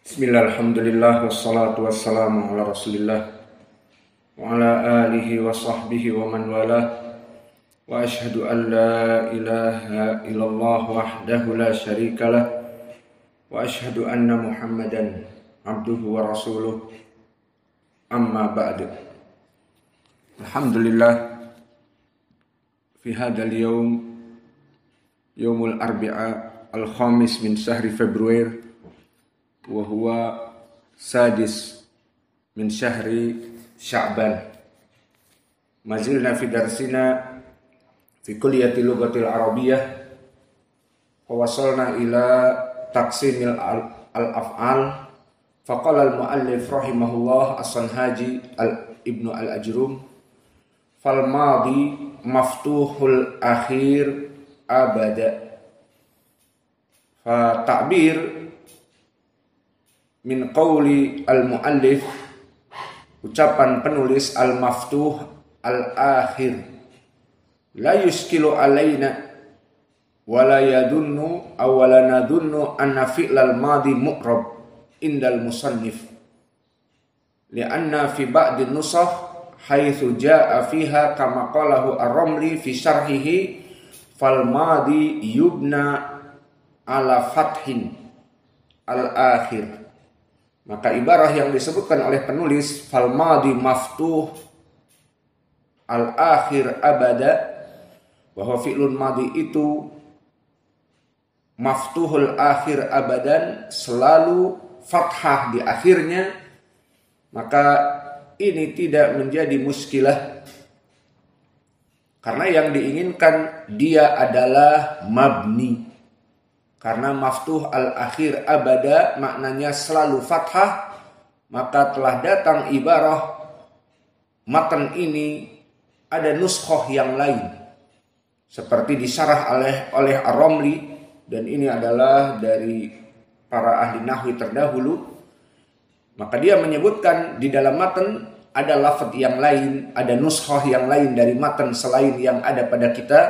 Bismillahirrahmanirrahim. Wassalatu wassalamu ala rasulillah wa ala alihi wa sahbihi wa man walah. Wa ashhadu an la ilaha illallah wahdahu la syarikalah. Wa ashhadu anna Muhammadan abduhu wa rasuluh. Amma ba'du. Alhamdulillah, fi hadzal yaum, yaumul arbi'a al-khamis min syahri Februari, wa huwa sadis min syahri Sya'ban. Mazilna fi darsina fi kulliyati lughatil arabiyyah wa wasalna ila taqsimil al-af'al. Faqala al-muallif rahimahullah as-Sanhaji ibnu al-Ajrum, fal madi maftuhul akhir abada. Fa ta'bir min qawli al-muallif, ucapan penulis al-maftuh al-akhir, la yuskilu alaina wa la yadunnu aw la nadunnu anna fi'lal madi mu'rab indal musannif, li'anna fi ba'di nusakh haitsu jaa'a fiha kama qalahu ar-Ramli fi syarhihi fal madi yubna ala fathin al-akhir. Maka ibarah yang disebutkan oleh penulis fal madi maftuh al-akhir abada, bahwa fi'lun madi itu maftuhul akhir abadan, selalu fathah di akhirnya, maka ini tidak menjadi muskilah, karena yang diinginkan dia adalah mabni. Karena maftuh al-akhir abada maknanya selalu fathah, maka telah datang ibarah matan ini ada nuskhoh yang lain, seperti disyarah oleh ar-Ramli, dan ini adalah dari para ahli nahwi terdahulu. Maka dia menyebutkan di dalam matan ada lafaz yang lain, ada nuskhoh yang lain dari matan selain yang ada pada kita.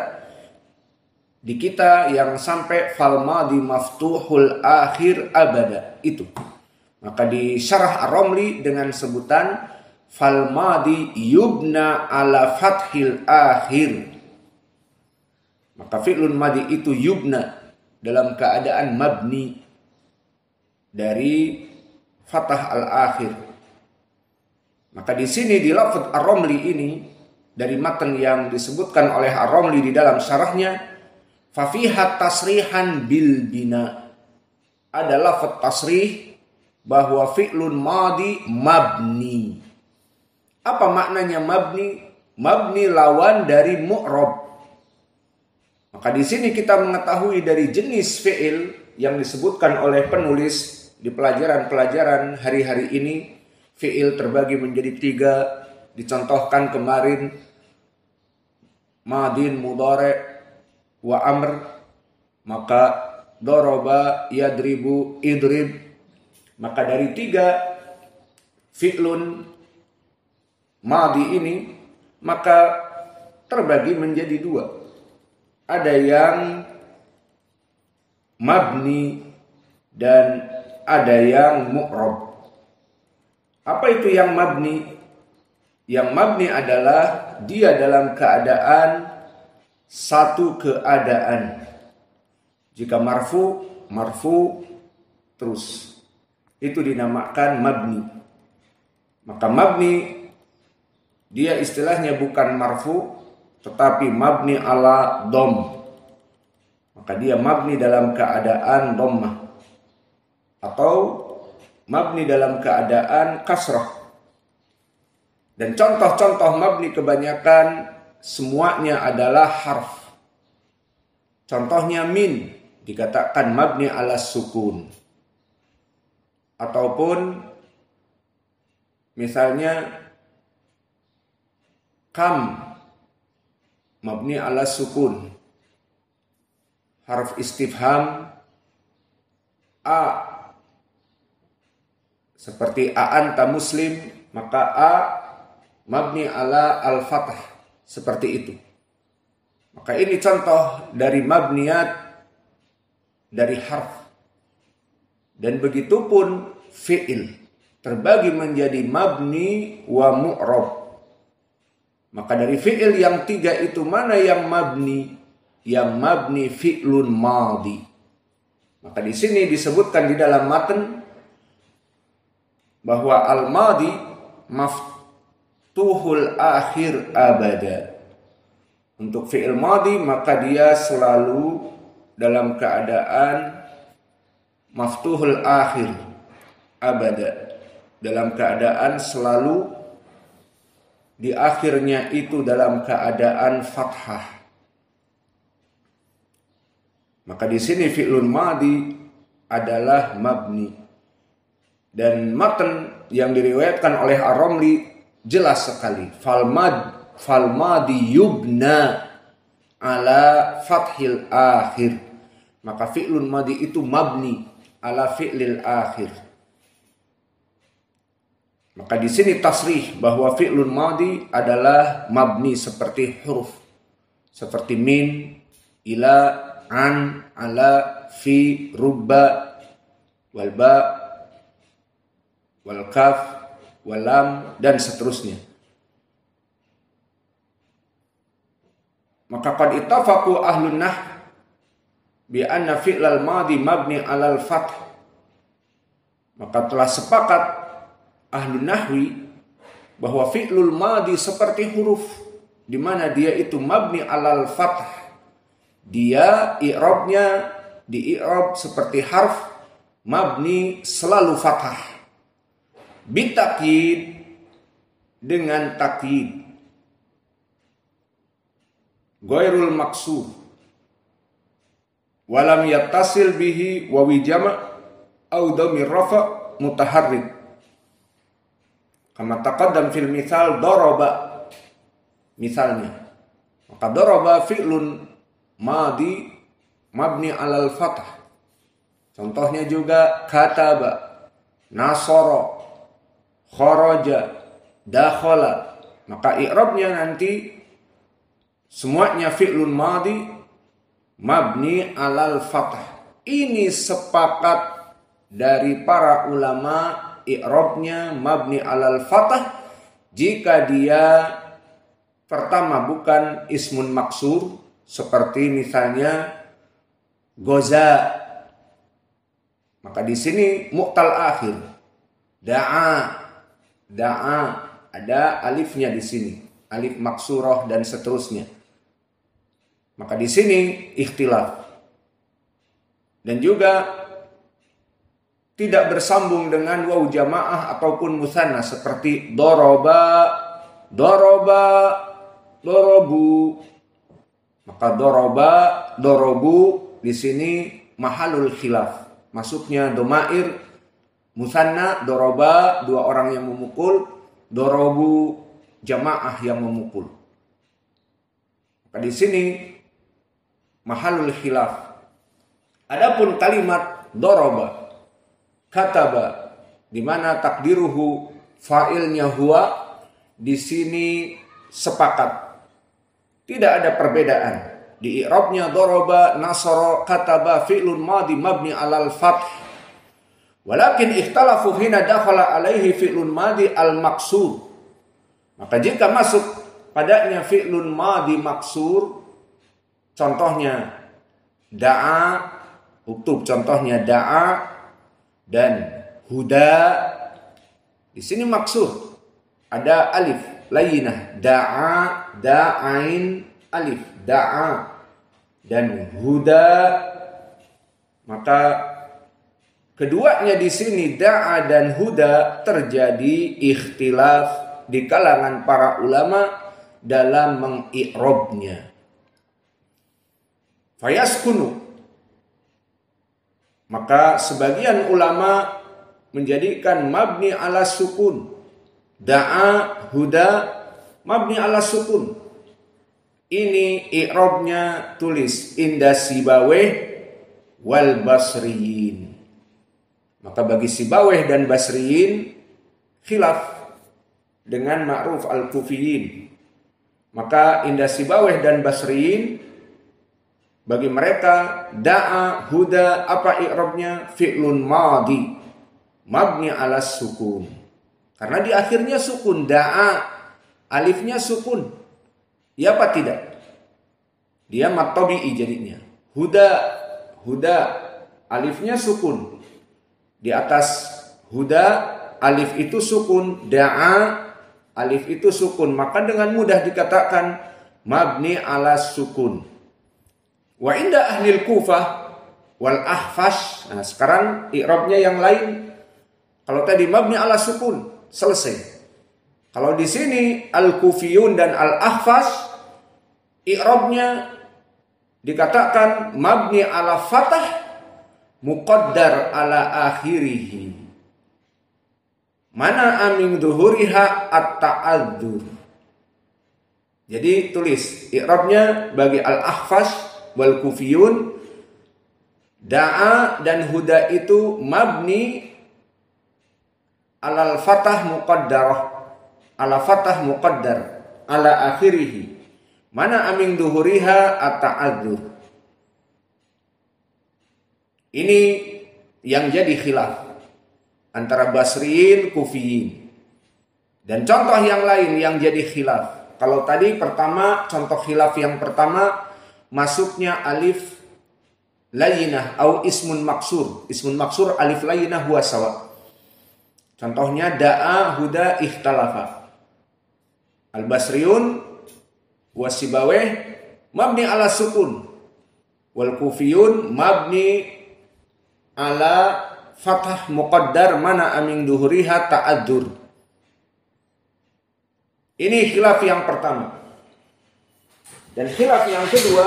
Di kita yang sampai fal madi maftuhul akhir abada itu. Maka di syarah ar-Ramli dengan sebutan fal madi yubna ala fathil akhir. Maka fi'lun madi itu yubna dalam keadaan mabni dari fathah al-akhir. Maka di sini di lafaz ar-Ramli ini, dari matan yang disebutkan oleh ar-Ramli di dalam syarahnya, fafihat tasrihan bil bina, ada lafaz tasrih bahwa fi'lun madi mabni. Apa maknanya mabni? Mabni lawan dari mu'rab. Maka di sini kita mengetahui dari jenis fi'il yang disebutkan oleh penulis di pelajaran-pelajaran hari-hari ini. Fi'il terbagi menjadi 3, dicontohkan kemarin madin, mudhari' wa amr. Maka doroba, yadribu, idrib. Maka dari 3 fi'lun madi ini, maka terbagi menjadi 2. Ada yang mabni dan ada yang mu'rab. Apa itu yang mabni? Yang mabni adalah dia dalam keadaan satu keadaan. Jika marfu, marfu terus, itu dinamakan mabni. Maka mabni dia istilahnya bukan marfu, tetapi mabni ala dom. Maka dia mabni dalam keadaan dhammah atau mabni dalam keadaan kasrah. Dan contoh-contoh mabni kebanyakan semuanya adalah harf. Contohnya min dikatakan mabni ala sukun. Ataupun misalnya kam mabni ala sukun. Harf istifham a, seperti a anta muslim, maka a mabni ala al-fathah, seperti itu. Maka ini contoh dari mabniyat dari harf. Dan begitu pun fi'il terbagi menjadi mabni wa mu'rab. Maka dari fi'il yang 3 itu mana yang mabni? Yang mabni fi'lun madhi. Maka di sini disebutkan di dalam matan bahwa al-madhi maftuhul akhir abada. Untuk fi'il madhi maka dia selalu dalam keadaan maftuhul akhir abada, dalam keadaan selalu di akhirnya itu dalam keadaan fathah. Maka di sini fi'lun madhi adalah mabni. Dan matan yang diriwayatkan oleh Ar-Ramli jelas sekali. Fal madhi yubna ala fathil akhir. Maka fi'lun madhi itu mabni ala fi'lil akhir. Maka di sini tasrih bahwa fi'lun madhi adalah mabni seperti huruf. Seperti min, ila, an, ala, fi, rubba, wal ba, wal kaf, wal lam, dan seterusnya. Maka qad ittafaqu ahlun nahw bi anna fi'lal madhi mabni 'alal fath. Maka telah sepakat ahlun nahwi bahwa fi'lul madhi seperti huruf di mana dia itu mabni 'alal fath. Dia i'rabnya di i'rab seperti harf mabni selalu fathah. Bitakid dengan takyid. Ghairul maksur. Walam yattasil bihi wawi jama' au dhamir rafa' mutaharrik. Kama taqaddam fil misal daraba. Misalnya, maka daraba fi'lun madhi mabni alal fathah. Contohnya juga kataba, nasara, kharaja, dakhala. Maka i'rabnya nanti semuanya fi'lun madhi mabni alal fathah. Ini sepakat dari para ulama i'rabnya mabni alal fathah jika dia pertama bukan ismun maksur seperti misalnya goza. Maka di sini mu'tal akhir. Da'a ada alifnya di sini, alif maksurah dan seterusnya. Maka di sini ikhtilaf. Dan juga tidak bersambung dengan waw jamaah ataupun musanna seperti doroba, dorobu. Maka dorobu di sini mahalul khilaf. Masuknya domair musanna, doroba dua orang yang memukul, dorobu jamaah yang memukul. Maka di sini mahalul khilaf. Adapun kalimat doroba, kataba, di mana takdiruhu fa'ilnya huwa, di sini sepakat. Tidak ada perbedaan. Di i'rabnya doroba, nasara, kataba, fi'lun madhi mabni alal fath. Walakin ikhtalafu hina dakhala alaihi fi'lun madhi al-maksur. Maka jika masuk padanya fi'lun madhi maksur, contohnya da'a, uktub contohnya da'a dan huda. Di sini maksur. Ada alif layyinah, da'a, da'ain, alif, da'a dan huda. Maka keduanya di sini da'a dan huda terjadi ikhtilaf di kalangan para ulama dalam mengi'rabnya. Fayaskunu, maka sebagian ulama menjadikan mabni ala sukun. Da'a, huda, mabni ala sukun. Ini i'rabnya tulis inda Sibawayh wal Basriyin. Maka bagi Sibawayh dan Basriyin khilaf dengan Ma'ruf al-Kufiyin. Maka inda Sibawayh dan Basriyin Bagi mereka da'a, huda, apa i'rabnya? Fi'lun madhi mabni ala sukun. Karena di akhirnya sukun. Da'a, alifnya sukun. Ya apa tidak? Dia mat tabi'i jadinya. Huda, alifnya sukun. Di atas huda, alif itu sukun. Da'a, alif itu sukun. Maka dengan mudah dikatakan mabni ala sukun. Wa inda ahlil Kufah wal Ahfash. Nah, sekarang i'rabnya yang lain. Kalau tadi mabni ala sukun, selesai. Kalau di sini al-Kufiyun dan al-Ahfash, i'rabnya dikatakan mabni ala fathah muqaddar ala akhirih. Mana amin dhuhuriha at-ta'adzur. Jadi tulis i'rabnya bagi al-Ahfash wal Kufiyun, da'a dan huda itu mabni alal fatah muqaddarah, ala fatah muqaddar ala akhirih. Mana amin duhuriha at-ta'adzur. Ini yang jadi khilaf antara Basriyin, Kufiyin. Dan contoh yang lain yang jadi khilaf. Kalau tadi pertama, contoh khilaf yang pertama, masuknya alif layinah atau ismun maksur. Ismun maksur alif layinah huwa sawa. Contohnya da'a, huda, ikhtalafa. Al-Basriyun wasibaweh mabni ala sukun. Wal Kufiyun mabni ala fathah muqaddar mana amin duhuriha ta'adzur. Ini khilaf yang pertama. Dan khilaf yang kedua,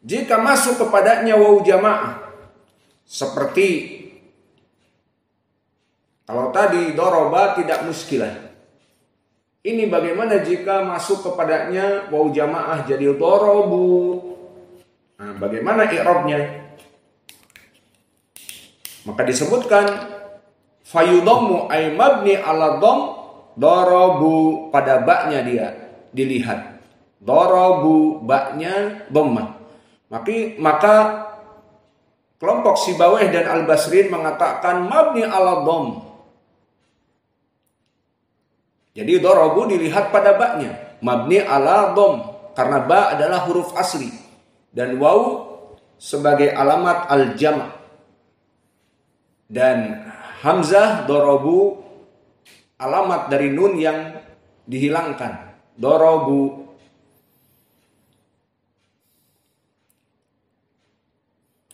jika masuk kepadanya waw jamaah, seperti kalau tadi doroba tidak muskilah. Ini bagaimana jika masuk kepadanya waw jamaah jadi dorobu? Nah, bagaimana i'rabnya? Maka disebutkan fayudhammu ay mabni ala dham dorobu, pada baknya dia dilihat. Dorobu, baknya dhammah. Maka kelompok Sibaweh dan Al-Basriyin mengatakan mabni ala dham. Jadi dorobu dilihat pada baknya. Mabni ala dham. Karena ba adalah huruf asli. Dan waw sebagai alamat al-jama'. Dan hamzah dorobu alamat dari nun yang dihilangkan. Dorobu.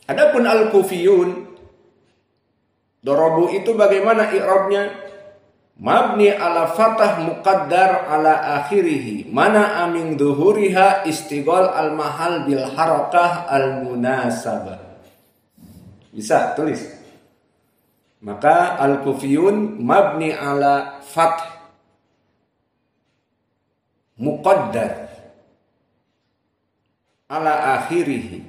Adapun al-Kufiyun, dorobu itu bagaimana i'rabnya? Mabni ala fatah muqaddar ala akhirih. Mana amin duhuriha istighal al mahal bil harakah al munasabah. Bisa tulis. Maka al-Kufiyun mabni ala fath muqaddar ala akhirih.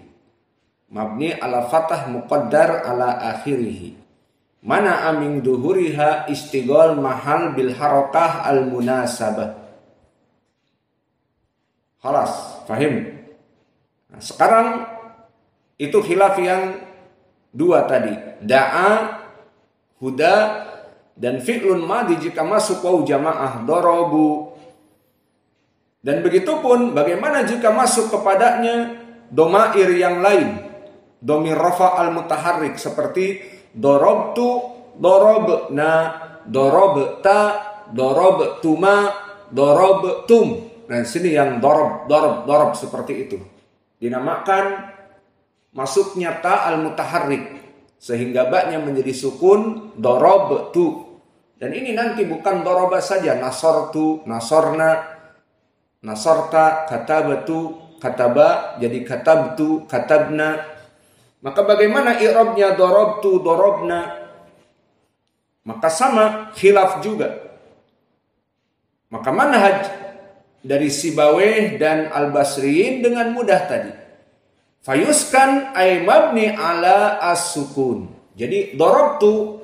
Mabni ala fatah muqaddar ala akhirih. Mana amin duhuriha istighal mahal bil harakah al munasabah. Khalas, fahim? Nah, sekarang itu khilaf yang dua tadi. Da'a, huda, dan fi'lun madhi jika masuk waw jamaah dorobu. Dan begitu pun bagaimana jika masuk kepadanya domair yang lain. Domir rafa al mutaharrik seperti dorobtu, dorobna, dorobta, dorobtuma, dorobtum. Nah, sini yang dorob seperti itu. Dinamakan masuknya ta al-mutaharrik. Sehingga baknya menjadi sukun, dorobtu. Dan ini nanti bukan doroba saja. Nasortu, nasorna, nasorta, katabatu, kataba, jadi katabtu, katabna. Maka bagaimana i'rabnya dorobtu, dorobna? Maka sama, khilaf juga. Maka manhaj dari Sibaweh dan Al-Basriyin dengan mudah tadi. Fayuskan ay mabni ala as-sukun. Jadi dorobtu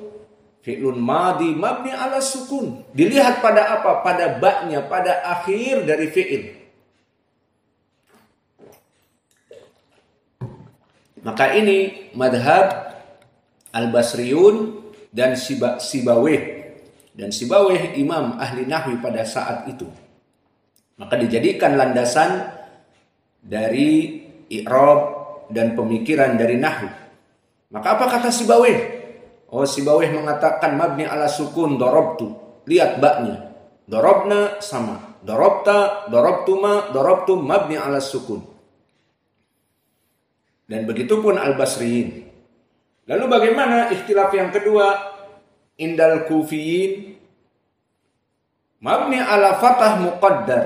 fi'lun madhi mabni ala sukun. Dilihat pada apa? Pada baknya, pada akhir dari fi'il. Maka ini madhab Al-Basriyun dan Sibawayh. Dan Sibawayh imam ahli nahwi pada saat itu. Maka dijadikan landasan dari i'rab dan pemikiran dari nahwu. Maka apa kata Sibawayh? Oh, Sibawayh mengatakan mabni ala sukun darabtu. Lihat baknya. Darabna sama. Darabta, darabtuma, darabtum mabni ala sukun. Dan begitu pun Al-Basriyin. Lalu bagaimana ikhtilaf yang kedua? Indal kufiyin mabni ala fatah muqaddar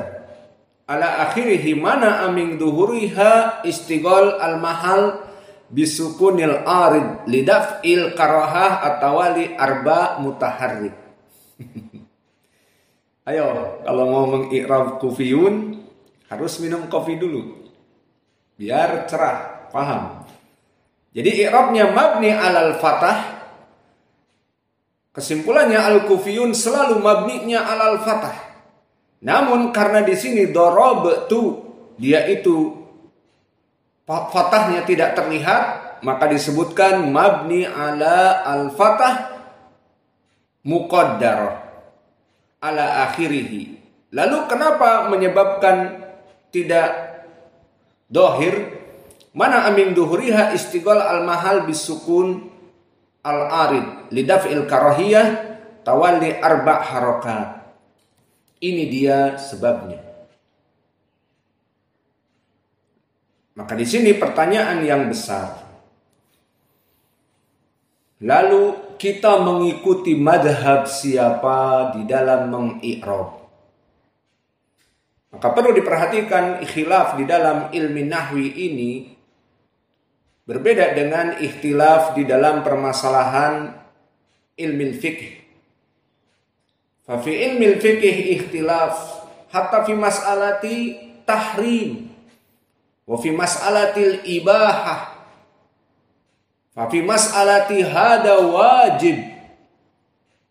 ala akhirihi mana aming duhuriha istighal al mahal bisukunil arid lidaf'il karahah atawali arba mutaharrik. Ayo, kalau mau mengi'rab kufiyun harus minum kopi dulu biar cerah, paham. Jadi i'rabnya mabni alal fatah. Kesimpulannya al-kufiyun selalu mabninya alal fatah. Namun karena di sini darabtu dia itu fatahnya tidak terlihat, maka disebutkan mabni ala al-fatah muqaddar ala akhirih. Lalu kenapa menyebabkan tidak dohir? Mana amin duhuriha istighal al-mahal bisukun al-arid lidaf'il karahiyah tawalli arba' harakat. Ini dia sebabnya. Maka di sini pertanyaan yang besar. Lalu kita mengikuti madhab siapa di dalam mengi'rab? Maka perlu diperhatikan khilaf di dalam ilmi nahwi ini berbeda dengan ikhtilaf di dalam permasalahan ilmu fiqh. Fa fi ilmu fiqh ikhtilaf hatta fi mas'alati tahrim wa fi mas'alatil ibahah. Fa fi mas'alati hada wajib.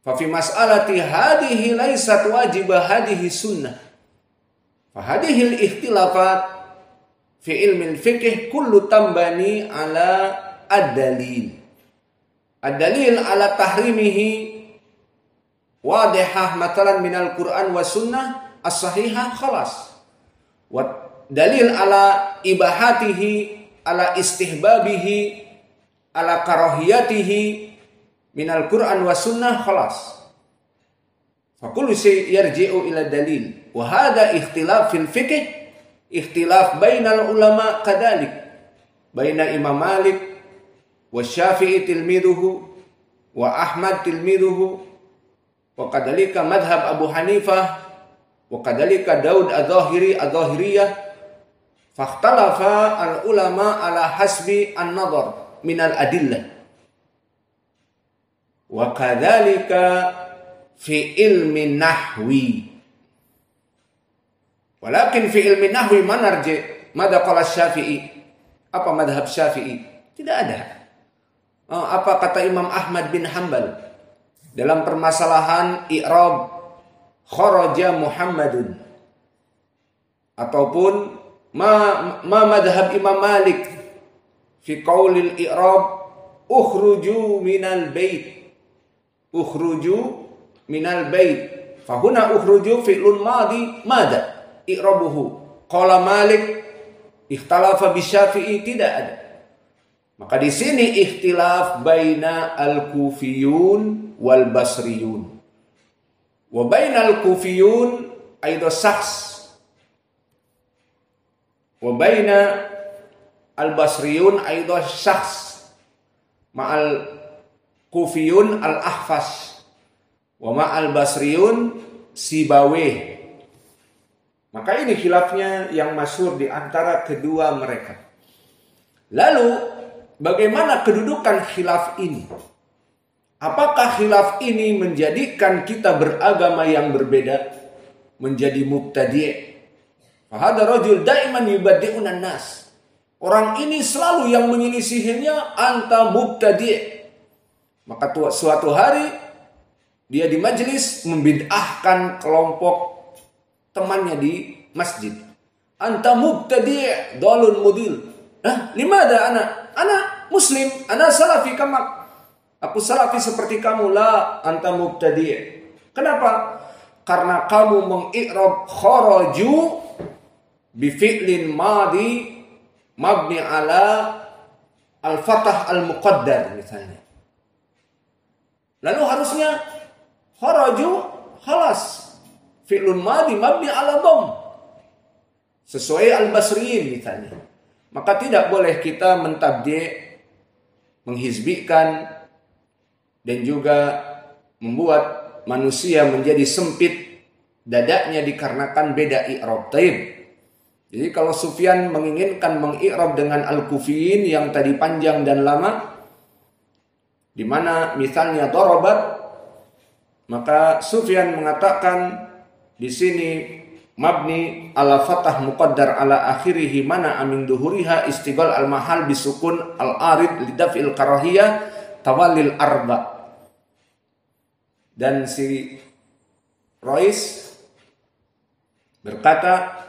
Fa fi mas'alati hadihi laysat wajibah hadihi sunnah. Fa hadhihi al-ikhtilafat fi ilmi al-fiqh kullu tambani ala ad-dalil. Ad-dalil ala tahrimihi wadihah matalan minal Qur'an wa sunnah as-sahihah khalas. Wa dalil ala ibahatihi ala istihbabihi ala karahiyatihi minal Qur'an wa sunnah khalas. Fa kullu shay yarji'u ila dalil. Wa hadha ikhtilaf fil fiqh. Ikhtilaf bainal ulama kadalik. Baina Imam Malik wa Syafi'i tilmiduhu wa Ahmad tilmiduhu wa kadalika madhab Abu Hanifah wa kadalika Daud al-Zahiriyah. Fakhtalafa al-ulama ala hasbi an-nadhar minal adillah. Wa kadalika fi ilmi nahwi. Walakin fi ilmi nahwi manarji madha qala Syafi'i. Apa madhab Syafi'i? Tidak ada. Apa kata Imam Ahmad bin Hanbal dalam permasalahan i'rab kharaja Muhammadun, ataupun ma madhab Imam Malik fi qaulil i'rab ukhruju minal bait. Ukhruju minal bait. Fahuna ukhruju fi'lun madi madha i'rabuhu. Qala Malik ikhtalafa bi Syafi'i, tidak ada. Maka di sini ikhtilaf baina al-kufiyun wal basriyun. Wa baina al-kufiyun aidan syakhs. Wa baina al-basriyun aidan syakhs. Ma'al kufiyun al-ahfas. Wa ma'al basriyun Sibawayh. Maka ini khilafnya yang masyhur di antara kedua mereka. Lalu bagaimana kedudukan khilaf ini? Apakah khilaf ini menjadikan kita beragama yang berbeda menjadi mubtadi'? Fahada rajul daiman yubaddi'un an-nas. Orang ini selalu yang menyelisihinya anta mubtadi'. Maka suatu hari dia di majlis membid'ahkan kelompok temannya di masjid. Anta mubtadi' dalun mudil. Limada ana muslim, ana salafi kamak. Aku salafi seperti kamu. La anta mubtadi'. Kenapa? Karena kamu mengi'rab kharaju bi fi'lin madi mabni ala al-fathah al-muqaddar misalnya. Lalu harusnya kharaju khalas fi'lun madi mabni ala dhamm sesuai al-basriyin misalnya. Maka tidak boleh kita mentabdi', menghizbikan, dan juga membuat manusia menjadi sempit dadanya dikarenakan beda i'rab. Taib. Jadi kalau Sufyan menginginkan mengi'rab dengan al-Kufiyin yang tadi panjang dan lama, di mana misalnya darabat, maka Sufyan mengatakan di sini mabni ala fathah muqaddar ala akhirih mana amin duhuriha istighal al mahal bisukun al arid lidafil karahiyah tawalil arba. Dan si Rois berkata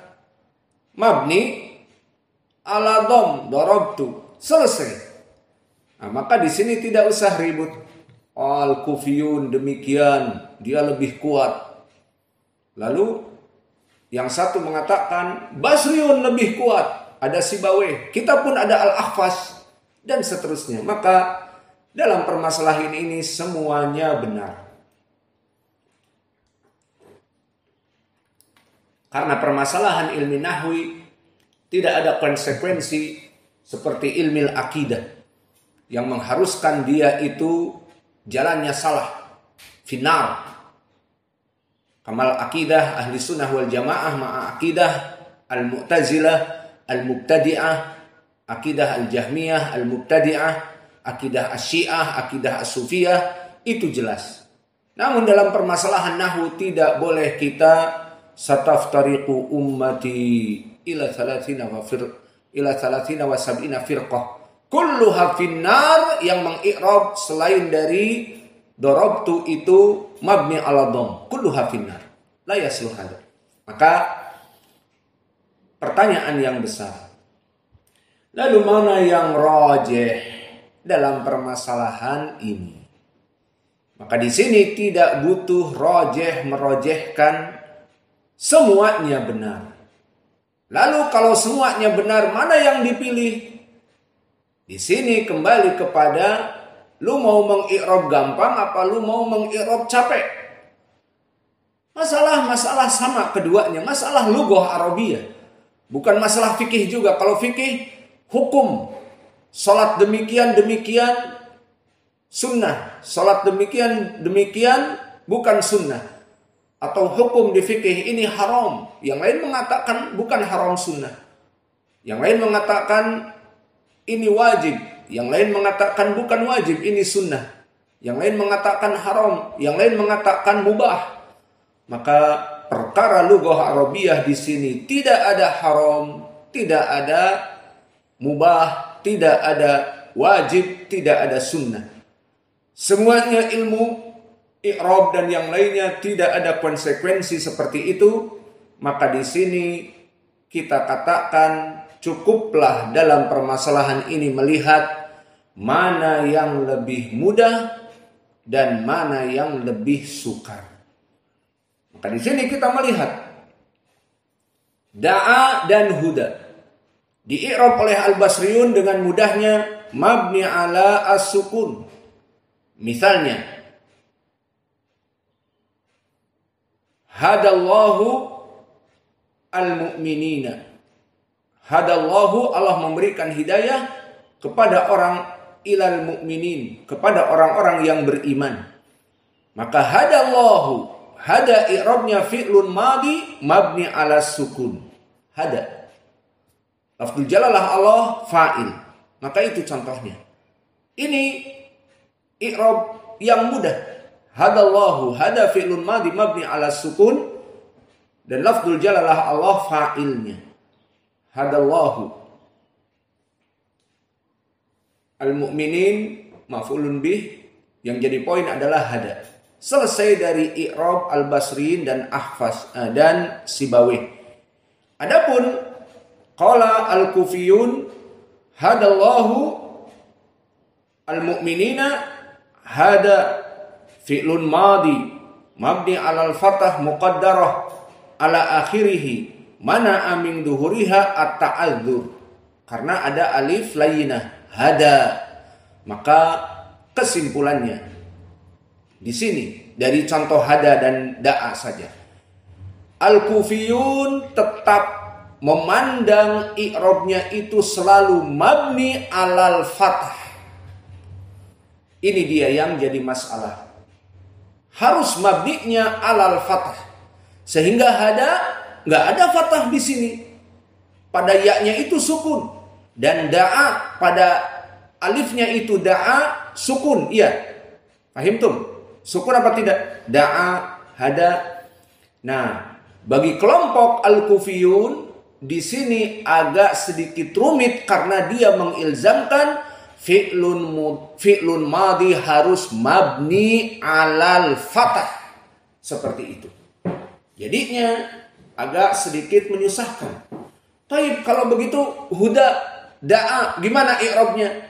mabni ala dom darabtu, selesai. Nah, maka di sini tidak usah ribut. Al-Kufiyun demikian, dia lebih kuat. Lalu yang satu mengatakan Basriun lebih kuat, ada Sibawayh, kita pun ada Al-Ahfas dan seterusnya. Maka dalam permasalahan ini semuanya benar. Karena permasalahan ilmi nahwi tidak ada konsekuensi seperti ilmu akidah yang mengharuskan dia itu jalannya salah, finar. Kamal akidah ahli sunnah wal jamaah ma'a akidah al-mu'tazilah al-mubtadi'ah, akidah al-jahmiyah al-mubtadi'ah, akidah asyiah, akidah as-sufiyah, itu jelas. Namun dalam permasalahan nahwu tidak boleh kita sataftariqu ummati ila 30 wa 70 firqah kulluha finnar, yang mengi'rab selain dari darabtu itu mabni ala dhamm, kulluha finnar la yasluh hadza. Maka pertanyaan yang besar, lalu mana yang rajih dalam permasalahan ini? Maka di sini tidak butuh rajih merojehkan, semuanya benar. Lalu kalau semuanya benar, mana yang dipilih? Di sini kembali kepada lu mau mengi'rab gampang apa lu mau mengi'rab capek? Masalah sama keduanya, masalah lughah Arabiyah. Bukan masalah fikih juga. Kalau fikih hukum, salat demikian sunnah, salat demikian bukan sunnah. Atau hukum di fikih ini haram, yang lain mengatakan bukan haram sunnah, yang lain mengatakan ini wajib, yang lain mengatakan bukan wajib, ini sunnah, yang lain mengatakan haram, yang lain mengatakan mubah. Maka perkara lughah Arabiyah di sini tidak ada haram, tidak ada mubah, tidak ada wajib, tidak ada sunnah. Semuanya ilmu i'rab dan yang lainnya tidak ada konsekuensi seperti itu. Maka di sini kita katakan cukuplah dalam permasalahan ini melihat mana yang lebih mudah dan mana yang lebih sukar. Maka di sini kita melihat da'a dan huda di i'rab oleh Al-Basriyun dengan mudahnya mabni ala as-sukun. Misalnya hadallahu al-mu'minina. Hadallahu, Allah memberikan hidayah kepada orang ilal mu'minin, kepada orang-orang yang beriman. Maka hadallahu, hada i'rabnya fi'lun madi mabni ala sukun. Hada. Lafzul jalalah Allah fa'il. Maka itu contohnya. Ini i'rab yang mudah. Hadallahu, hada fi'lun madi mabni ala sukun, dan lafzul jalalah Allah fa'ilnya. Hadallahu. Al-mu'minin maf'ulun bih, yang jadi poin adalah hada. Selesai dari i'rab Al-Basriyin dan Ahfas dan Sibawayh. Adapun qala al-Kufiyun hadallahu al-mu'minina hada fi'lun madi mabni 'alal fathah muqaddarah 'ala akhirih mana min duhuriha at-ta'adzur. Karena ada alif layyinah hada. Maka kesimpulannya di sini dari contoh hada dan da'a saja, Al-Kufiyun tetap memandang i'rabnya itu selalu mabni 'alal fathah. Ini dia yang jadi masalah. Harus mabninya 'alal fathah. Sehingga hada nggak ada fathah di sini. Pada ya-nya itu sukun dan da'a pada alifnya itu da'a sukun. Iya. Paham tuh? Sukun apa tidak? Da'a, hada. Nah, bagi kelompok Al-Kufiyun di sini agak sedikit rumit karena dia mengilzamkan fi'lun madhi harus mabni 'alal fathah. Seperti itu. Jadinya agak sedikit menyusahkan. Taib, kalau begitu huda da'a gimana i'rabnya?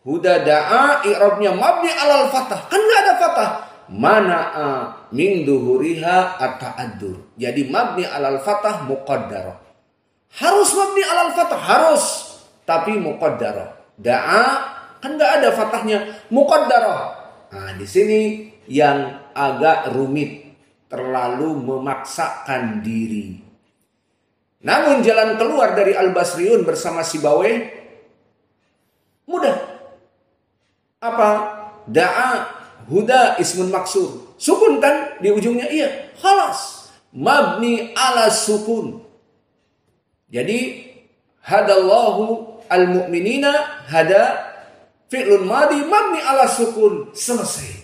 Huda da'a i'rabnya mabni 'alal fathah. Kan enggak ada fathah. Mana'a min duhuriha at-ta'addur. Jadi mabni 'alal fathah muqaddarah. Harus mabni 'alal fathah, harus. Tapi muqaddarah. Da'a kan enggak ada fathahnya, muqaddarah. Nah, di sini yang agak rumit, terlalu memaksakan diri. Namun jalan keluar dari Al-Basriyun bersama Sibawayh mudah. Apa? Da'a, huda, ismun maksur. Sukun kan di ujungnya? Iya. Khalas. Mabni 'ala sukun. Jadi hadallahu al-mu'minina hada fi'lun madi mabni 'ala sukun. Selesai.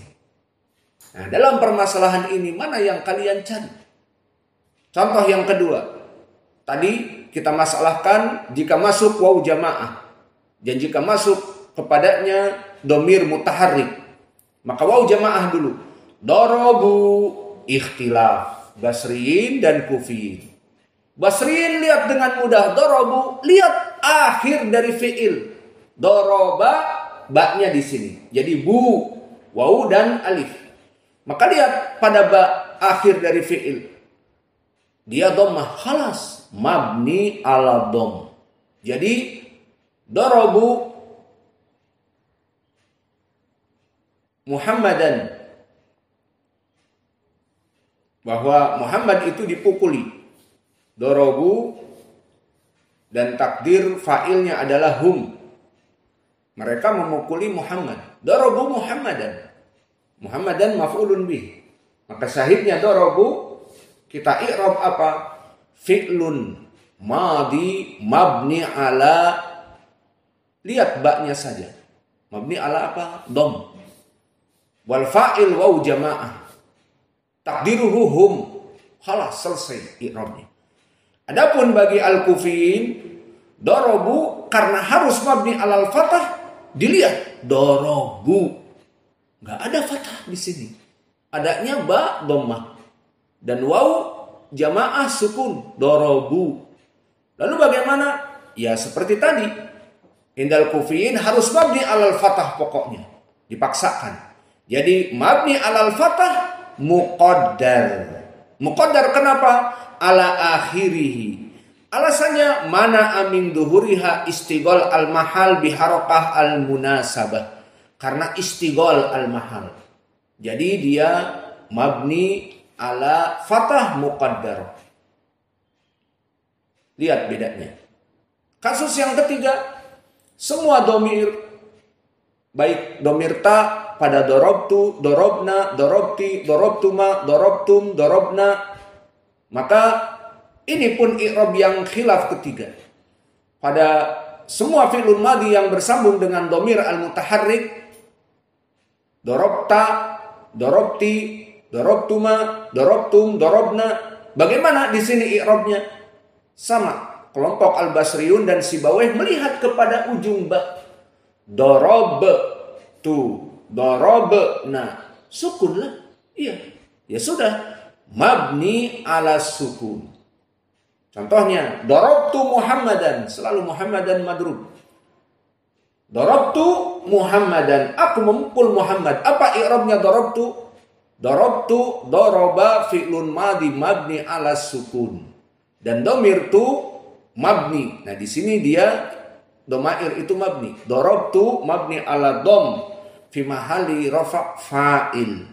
Nah, dalam permasalahan ini mana yang kalian cari? Contoh yang kedua. Tadi kita masalahkan jika masuk waw jamaah dan jika masuk kepadanya domir mutaharrik, maka waw jamaah dulu. Dorobu ikhtilaf Basriyin dan Kufiyin. Basriyin lihat dengan mudah dorobu, lihat akhir dari fi'il. Doroba ba-nya di sini. Jadi bu, waw dan alif. Maka lihat pada ba akhir dari fi'il. Dia dhammah, khalas. Mabni 'ala dhamm. Jadi darabu Muhammadan, bahwa Muhammad itu dipukuli. Darabu dan takdir fa'ilnya adalah hum. Mereka memukuli Muhammad. Darabu Muhammadan. Muhammadan maf'ulun bih. Maka syahidnya darabu kita i'rab apa? Fi'lun madi mabni 'ala, lihat ba-nya saja. Mabni 'ala apa? Dhamm. Wal fa'il waw jamaah. Takdiruhu hum. Khalas, selesai i'rabnya. Adapun bagi Al-Kufiyin, darabu karena harus mabni 'alal fathah, dilihat darabu. Enggak ada fathah di sini. Adanya ba dhammah dan waw jamaah sukun, dorobu. Lalu bagaimana? Ya seperti tadi. Indal Kufiyin harus mabni 'alal fathah pokoknya. Dipaksakan. Jadi mabni 'alal fathah muqaddar. Muqaddar kenapa? Ala akhirih. Alasannya mana amin duhuriha istighol al-mahal biharokah al-munasabah. Karena istighol al-mahal. Jadi dia mabni ala fathah muqaddar. Lihat bedanya. Kasus yang ketiga, semua domir, baik domir ta pada dorobtu, dorobna, dorobti, dorobtuma, dorobtum, dorobna, maka ini pun i'rab yang khilaf ketiga. Pada semua fi'lun madhi yang bersambung dengan domir al-mutaharrik, dorobta, dorobti, dorobtuma, dorobtum, dorobna. Bagaimana di sini i'rabnya? Sama. Kelompok Al-Basriyun dan Sibawayh melihat kepada ujung ba. Dorob tu, dorob. Nah, sukun lah. Iya. Ya sudah. Mabni 'ala sukun. Contohnya, dorobtu Muhammadan. Selalu Muhammadan madrub. Darabtu Muhammadan, aku memukul Muhammad. Apa i'rabnya darabtu? Darabtu, daraba fi'lun madhi mabni ala sukun. Dan domir tu mabni. Nah, di sini dia domair itu mabni. Darabtu mabni ala dom fi mahali rafa' fa'il.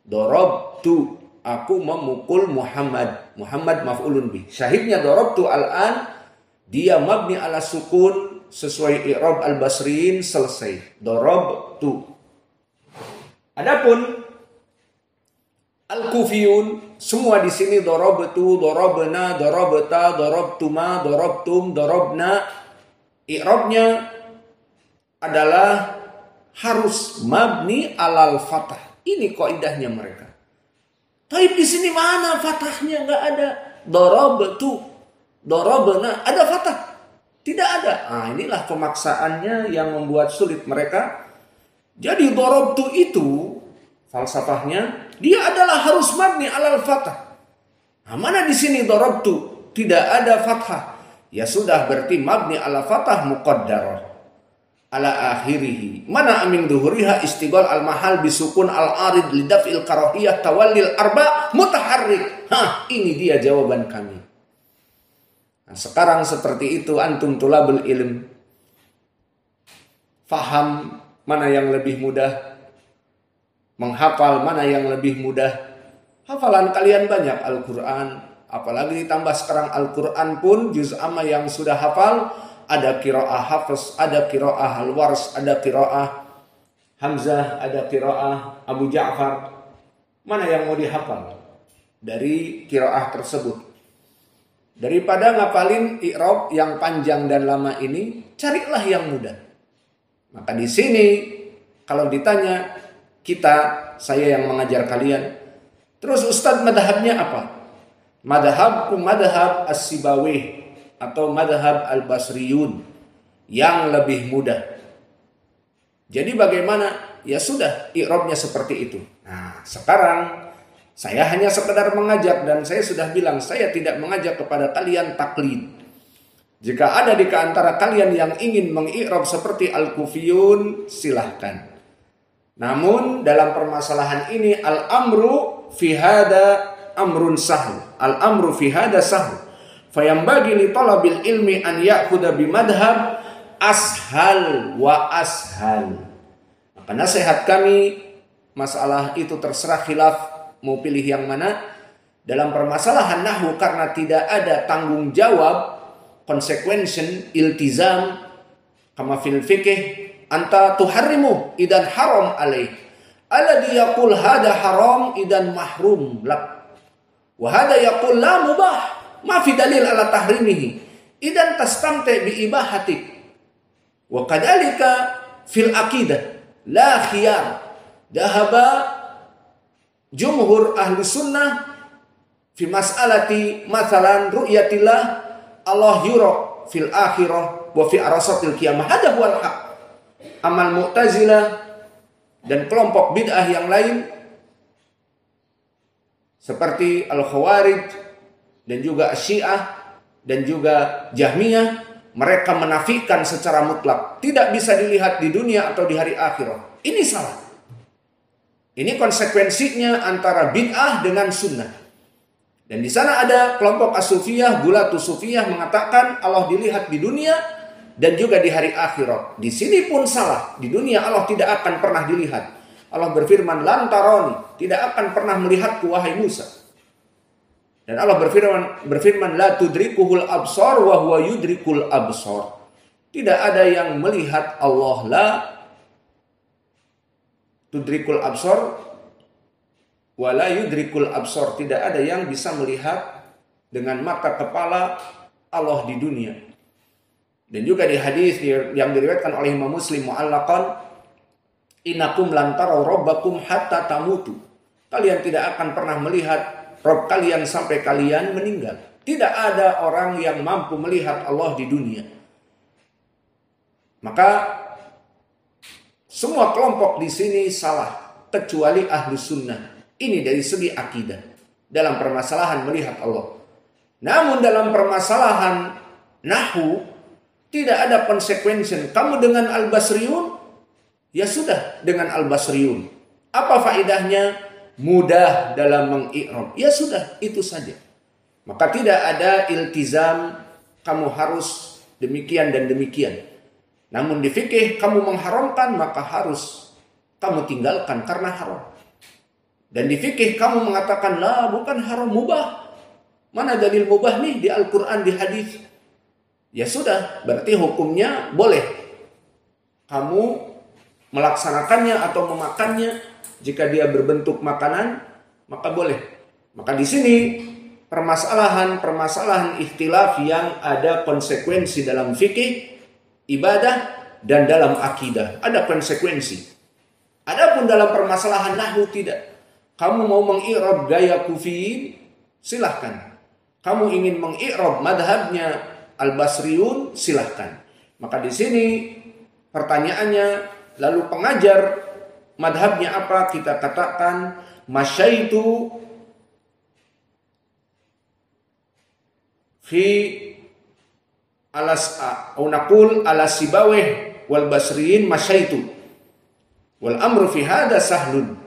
Darabtu, aku memukul Muhammad. Muhammad maf'ulun bih. Syahidnya darabtu al-an, dia mabni ala sukun sesuai i'rab al-basriin, selesai. Darabtu. Adapun al-kufiyun semua di sini darabtu, darabna, darabta, darabtuma, darabtum, darabna. I'rabnya adalah harus mabni alal fathah. Ini kaidahnya mereka. Tapi di sini mana fathahnya? Enggak ada. Darabtu, darabna, ada fathah? Tidak ada. Nah, inilah pemaksaannya yang membuat sulit mereka. Jadi darabtu itu falsafahnya dia adalah harus mabni alal fathah. Nah, mana di sini darabtu tidak ada fathah? Ya sudah, berarti mabni ala fathah muqaddarah ala akhirih. Mana amin duhuriha istighal al mahal bisukun al arid lidaf'il karahiyah tawallil arba mutaharrik. Ini dia jawaban kami. Nah, sekarang seperti itu antum tulabul ilm. Faham mana yang lebih mudah? Menghafal mana yang lebih mudah? Hafalan kalian banyak Al-Quran. Apalagi ditambah sekarang Al-Quran pun juz amma yang sudah hafal. Ada qiraah Hafiz, ada qiraah Al-Wars, ada qiraah Hamzah, ada qiraah Abu Ja'far. Mana yang mau dihafal dari qiraah tersebut? Daripada ngapalin i'rab yang panjang dan lama ini, carilah yang mudah. Maka di sini kalau ditanya saya yang mengajar kalian, terus Ustadz madhabnya apa? Madhab as-Sibawih atau madhab al-Basriyun yang lebih mudah. Jadi bagaimana? Ya sudah, i'rabnya seperti itu. Nah, sekarang saya hanya sekedar mengajak, dan saya sudah bilang saya tidak mengajak kepada kalian taklid. Jika ada di antara kalian yang ingin mengi'rab seperti al-Kufiyun, silahkan. Namun dalam permasalahan ini al-amru fi hada amrun sahl. Al-amru fi hada sahl. Fayambagi li talabil ilmi an ya'khudha bi madhab ashal wa ashal. Maka nasihat kami, masalah itu terserah khilaf mau pilih yang mana. Dalam permasalahan nahwu karena tidak ada tanggung jawab, consequence, iltizam, kama fil fikih, anta tuharrimu idan haram alaih. Alladhi yaqul hada haram idan mahrum lak. Wa hada yaqul la mubah, ma fi dalil ala tahrimihi idan tastamti bi ibahatik. Wa kadhalika fil aqidah la khiyar. Dahaba jumhur ahli sunnah fi mas'alati mathalan ru'yatillah Allah yura fil akhirah wa fi arasatil qiyamah. Hada huwal haq. Amal Mu'tazilah dan kelompok bid'ah yang lain seperti Al-Khawarij dan juga Syiah dan juga Jahmiyah, mereka menafikan secara mutlak, tidak bisa dilihat di dunia atau di hari akhirat. Ini salah. Ini konsekuensinya antara bid'ah dengan sunnah. Dan di sana ada kelompok as-sufiyah, gulatu sufiyah mengatakan Allah dilihat di dunia dan juga di hari akhirat. Di sini pun salah. Di dunia Allah tidak akan pernah dilihat. Allah berfirman, lan taroni, tidak akan pernah melihatku wahai Musa. Dan Allah berfirman la tudrikuhul absar wa huwa yudrikul absar. Tidak ada yang melihat Allah, la tudrikul absar wa la yudrikul absar. Tidak ada yang bisa melihat dengan mata kepala Allah di dunia. Dan juga di hadis yang diriwayatkan oleh Imam Muslim mu'allaqan, innakum lan taraw rabbakum hatta tamutu. Kalian tidak akan pernah melihat Rabb kalian sampai kalian meninggal. Tidak ada orang yang mampu melihat Allah di dunia. Maka semua kelompok di sini salah kecuali ahlu sunnah. Ini dari segi akidah dalam permasalahan melihat Allah. Namun dalam permasalahan nahwu Tidak ada konsekuensi. Kamu dengan Al-Basriyun, ya sudah dengan Al-Basriyun. Apa faedahnya? Mudah dalam mengi'rab. Ya sudah, itu saja. Maka tidak ada iltizam kamu harus demikian dan demikian. Namun di fikih kamu mengharamkan, maka harus kamu tinggalkan karena haram. Dan di fikih kamu mengatakan, lah bukan haram, mubah. Mana dalil mubah nih di Al-Quran, di hadis? Ya sudah, berarti hukumnya boleh. Kamu melaksanakannya atau memakannya, jika dia berbentuk makanan, maka boleh. Maka di sini permasalahan ikhtilaf yang ada konsekuensi dalam fikih, ibadah, dan dalam akidah. Ada konsekuensi. Adapun dalam permasalahan nahwu tidak. Kamu mau mengi'rab gaya kufiyin, silahkan. Kamu ingin mengi'rab madhabnya Al-Basriyun, silahkan. Maka di sini pertanyaannya, lalu pengajar madhabnya apa? Kita katakan masyaitu fi alas au naqul ala Sibawayh wal Basriyin masyaitu wal amru fi hada sahlun.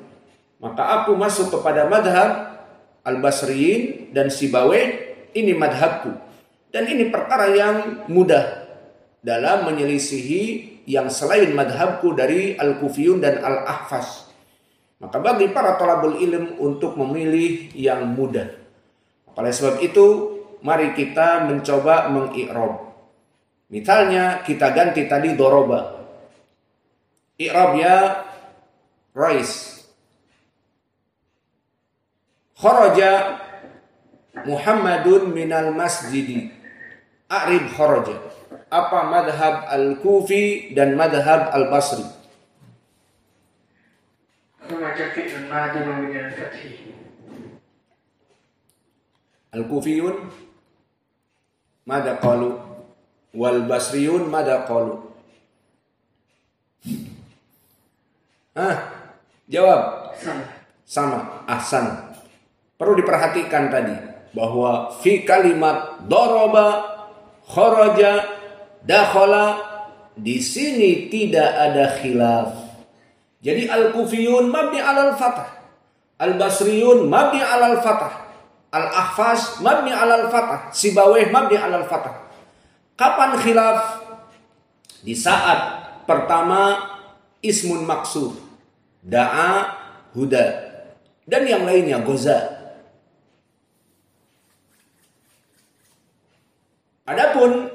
Maka aku masuk kepada madhab Al-Basriyin dan Sibawayh, ini madhabku. Dan ini perkara yang mudah dalam menyelisihi yang selain madhabku dari Al-Kufiyun dan Al-Ahfaz. Maka bagi para thalabul ilm untuk memilih yang mudah. Oleh sebab itu, mari kita mencoba mengi'rab. Misalnya kita ganti tadi doroba. I'rab ya Rais. Kharaja Muhammadun minal masjidi. A'rib kharaja. Apa madhab Al-Kufi dan madhab Al-Basri? Al-Kufiyun mada qalu wal Basriyun mada qalu. Jawab. Sama. Ahsan. Perlu diperhatikan tadi bahwa fi kalimat daraba, kharaja, dakhala, di sini tidak ada khilaf. Jadi Al-Kufiyun mabni 'alal fathah, Al-Basriyun mabni 'alal fathah, Al-Ahfaz mabni 'alal fathah, Sibawayh mabni 'alal fathah. Kapan khilaf? Di saat pertama ismun maksur, da'a, huda, dan yang lainnya goza. Adapun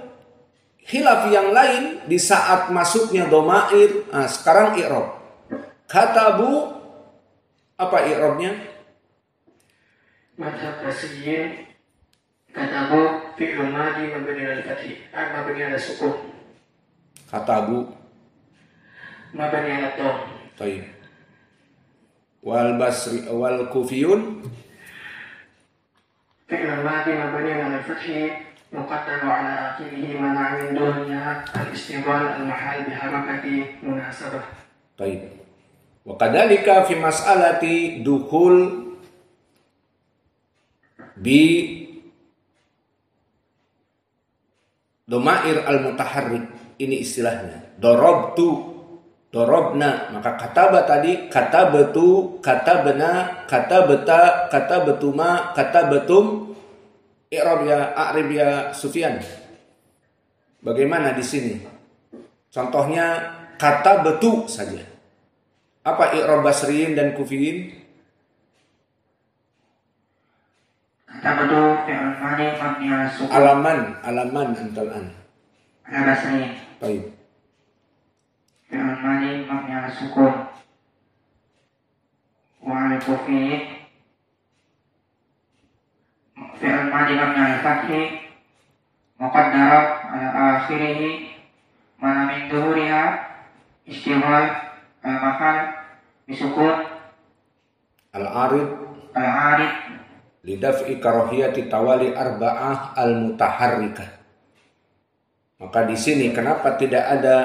khilaf yang lain di saat masuknya domair, sekarang i'rab. Katabu, apa i'rabnya? Madhab Basriyin, katabu fi'l madi mabni al fathi, mabni ala sukun. Katabu mabni ala dhamm. Baik. Wal Basri wal Kufiyun fi'l madi mabni ala fathi. مقدر على آخره منع من دونها الاستغلال المحال بحركة مناسبة. طيب. وكذلك في مسألة دخول بضمائر المتحرك, ini istilahnya darabtu, darabna. Maka kataba tadi katabatu, katabna, katabta, katabatuma, katabatum. I'rab ya, a'rib ya Sufyan. Bagaimana di sini? Contohnya kata betu saja. Apa i'rab Basriyin dan Kufiyin? Kata betu fi'il madi mabni ala sukun. Alaman antal an. Ala Basriyin. Baik. Fi'il madi mabni ala sukun. Wa ala Kufiyin fi'il madi mabni ala fathi muqaddar ala akhirih mana min dhuhuriha istighal al-mahal bisukun al-arid lidaf'i karahiyati tawali arba'ah al-mutaharrikah. Maka di sini kenapa tidak ada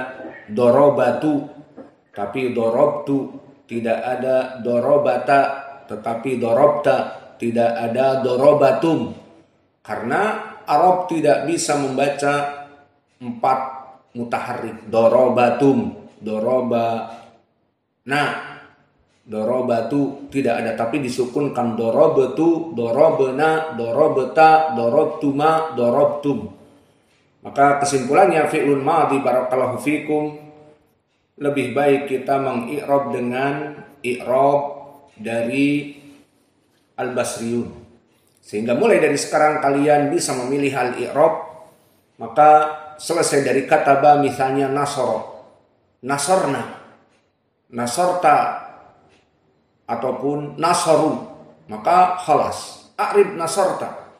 dorobatu tapi dorobtu, tidak ada dorobata tetapi dorobta, tidak ada dorobatum, karena Arab tidak bisa membaca 4 mutaharrik. Dorobatum, dorobana, dorobatu tidak ada, tapi disukunkan dorobatu, dorobena, dorobeta, dorobtuma, dorobtum. Maka kesimpulannya fi'lun madhi barakallahu fikum, lebih baik kita mengi'rab dengan i'rab dari al-basriyun. Sehingga mulai dari sekarang kalian bisa memilih al-i'rab. Maka selesai dari kataba misalnya nasoro, nasorna, nasorta, ataupun nasoru, maka khalas. A'rib nasorta,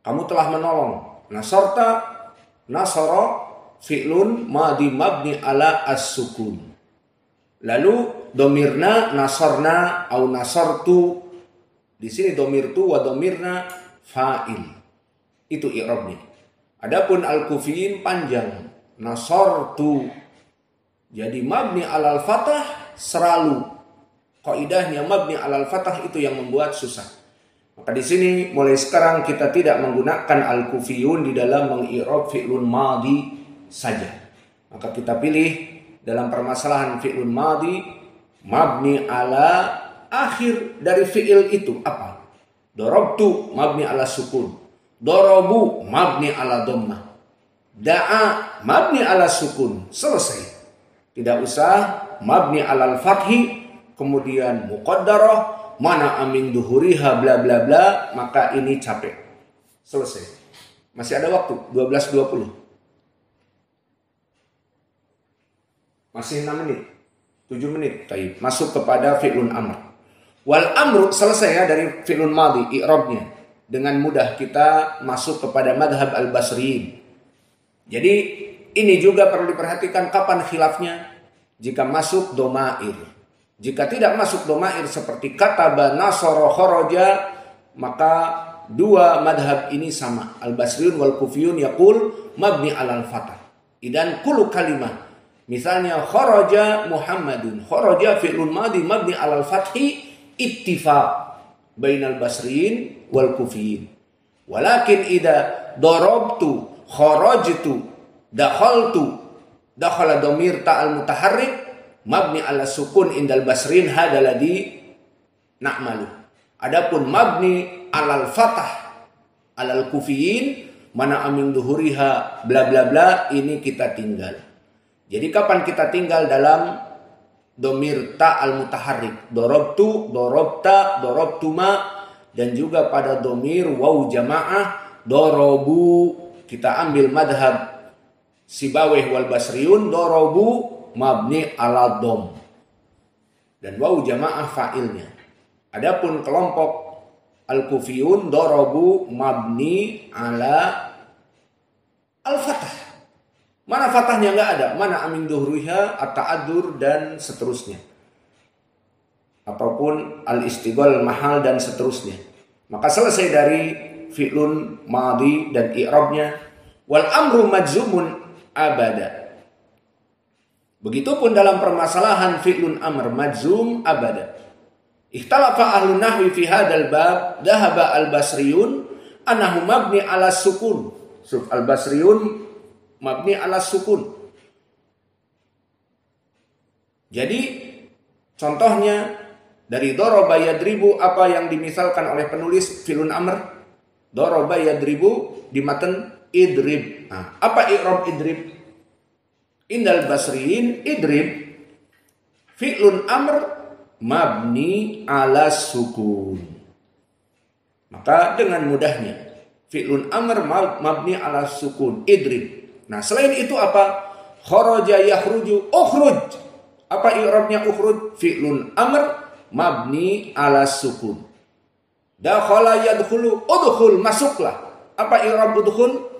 kamu telah menolong. Nasorta, nasoro, fi'lun madhi mabni ala as-sukun. Lalu domirna nasorna au nasortu. Di sini domir tu wa domirna fa'il. Itu i'rabnya. Adapun al-kufiyin panjang. Nasortu. Jadi mabni alal fathah selalu. Kaidahnya mabni alal fathah itu yang membuat susah. Maka di sini mulai sekarang kita tidak menggunakan al-kufiyun di dalam mengi'rab fi'lun madhi saja. Maka kita pilih dalam permasalahan fi'lun madhi mabni ala akhir dari fi'il itu apa? Dorobtu mabni ala sukun. Dorobu mabni ala dhammah. Da'a mabni ala sukun. Selesai. Tidak usah mabni alal fathi kemudian muqaddarah, mana amin duhuriha bla bla bla, maka ini capek. Selesai. Masih ada waktu 12.20. Masih 6 menit. 7 menit. Taib. Masuk kepada fi'lun amr. Wal amru selesai ya dari fi'lun madhi i'rabnya. Dengan mudah kita masuk kepada madhab al-basriyin. Jadi ini juga perlu diperhatikan kapan khilafnya. Jika masuk domair. Jika tidak masuk domair seperti kataba, nasara, kharaja, maka dua madhab ini sama. Al-basriyun wal kufiyun yaqul mabni alal fathah. Idan kullu kalimah. Misalnya kharaja Muhammadun. Kharaja fi'lun madhi mabni alal fathi ittifaq bainal basriyin wal kufiyin. Walakin idza darabtu, kharajtu, dakhaltu, dakhala dhamir ta'al mutaharrik mabni ala sukun indal basrin hadaladi na'malu. Adapun mabni alal fathah alal kufiyin mana amin duhuriha bla bla bla ini kita tinggal. Jadi kapan kita tinggal dalam domir ta al mutaharrik, dorobtu, dorobta, dorobtuma, dan juga pada domir waw jamaah dorobu. Kita ambil madhab Sibawih wal basriyun dorobu mabni ala dom dan waw jamaah fa'ilnya. Adapun kelompok al-kufiyun dorobu mabni ala al-fatah. Mana fatahnya enggak ada, mana amin duhriha, at-ta'adur dan seterusnya. Ataupun al-istighal mahal dan seterusnya. Maka selesai dari fi'lun madhi dan i'rabnya. Wal amru majzumun abada. Begitupun dalam permasalahan fi'lun amr majzum abada. Ikhtalafa ahlun nahwi fi hadzal bab, dhahaba al-basriyun annahu mabni ala sukun. Al-basriyun mabni ala sukun. Jadi contohnya dari daraba yadribu apa yang dimisalkan oleh penulis fi'lun amr. Daraba yadribu di matan idrib. Nah, apa i'rab idrib? Indal basriyin idrib fi'lun amr mabni ala sukun. Maka dengan mudahnya fi'lun amr mabni ala sukun idrib. Nah, selain itu apa? Kharaja yakhruju ukhruj. Apa i'rabnya ukhruj? Fi'lun amr mabni ala sukun. Dakhala yadkhulu udkhul, masuklah. Apa i'rab udkhul?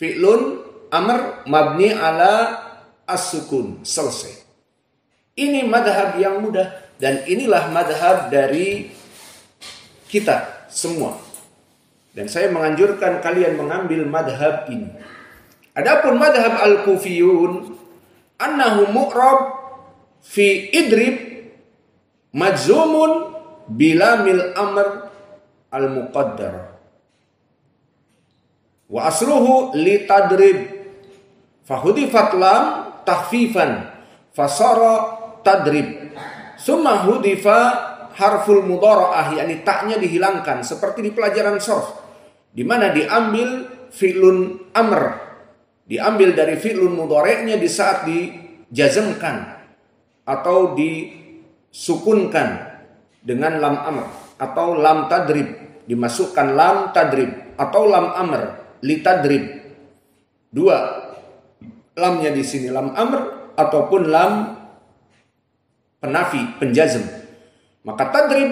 Fi'lun amr mabni ala as-sukun. Selesai. Ini madhab yang mudah. Dan inilah madhab dari kita semua. Dan saya menganjurkan kalian mengambil madhab ini. Adapun madhab al-kufiyun annahu mu'rab fi idrib majzumun bilamil amr al-muqaddar. Wa asluhu li tadrib Fahudifat lam takhfifan fasara tadrib. Summa hudifa harful mudhara'ah, yakni taknya dihilangkan seperti di pelajaran sharh di mana diambil fi'lun amr, diambil dari fi'lun mudhari'nya di saat dijazmkan atau disukunkan dengan lam amr atau lam tadrib, dimasukkan lam tadrib atau lam amr li tadrib. Dua lamnya di sini lam amr ataupun lam penafi, penjazm. Maka tadrib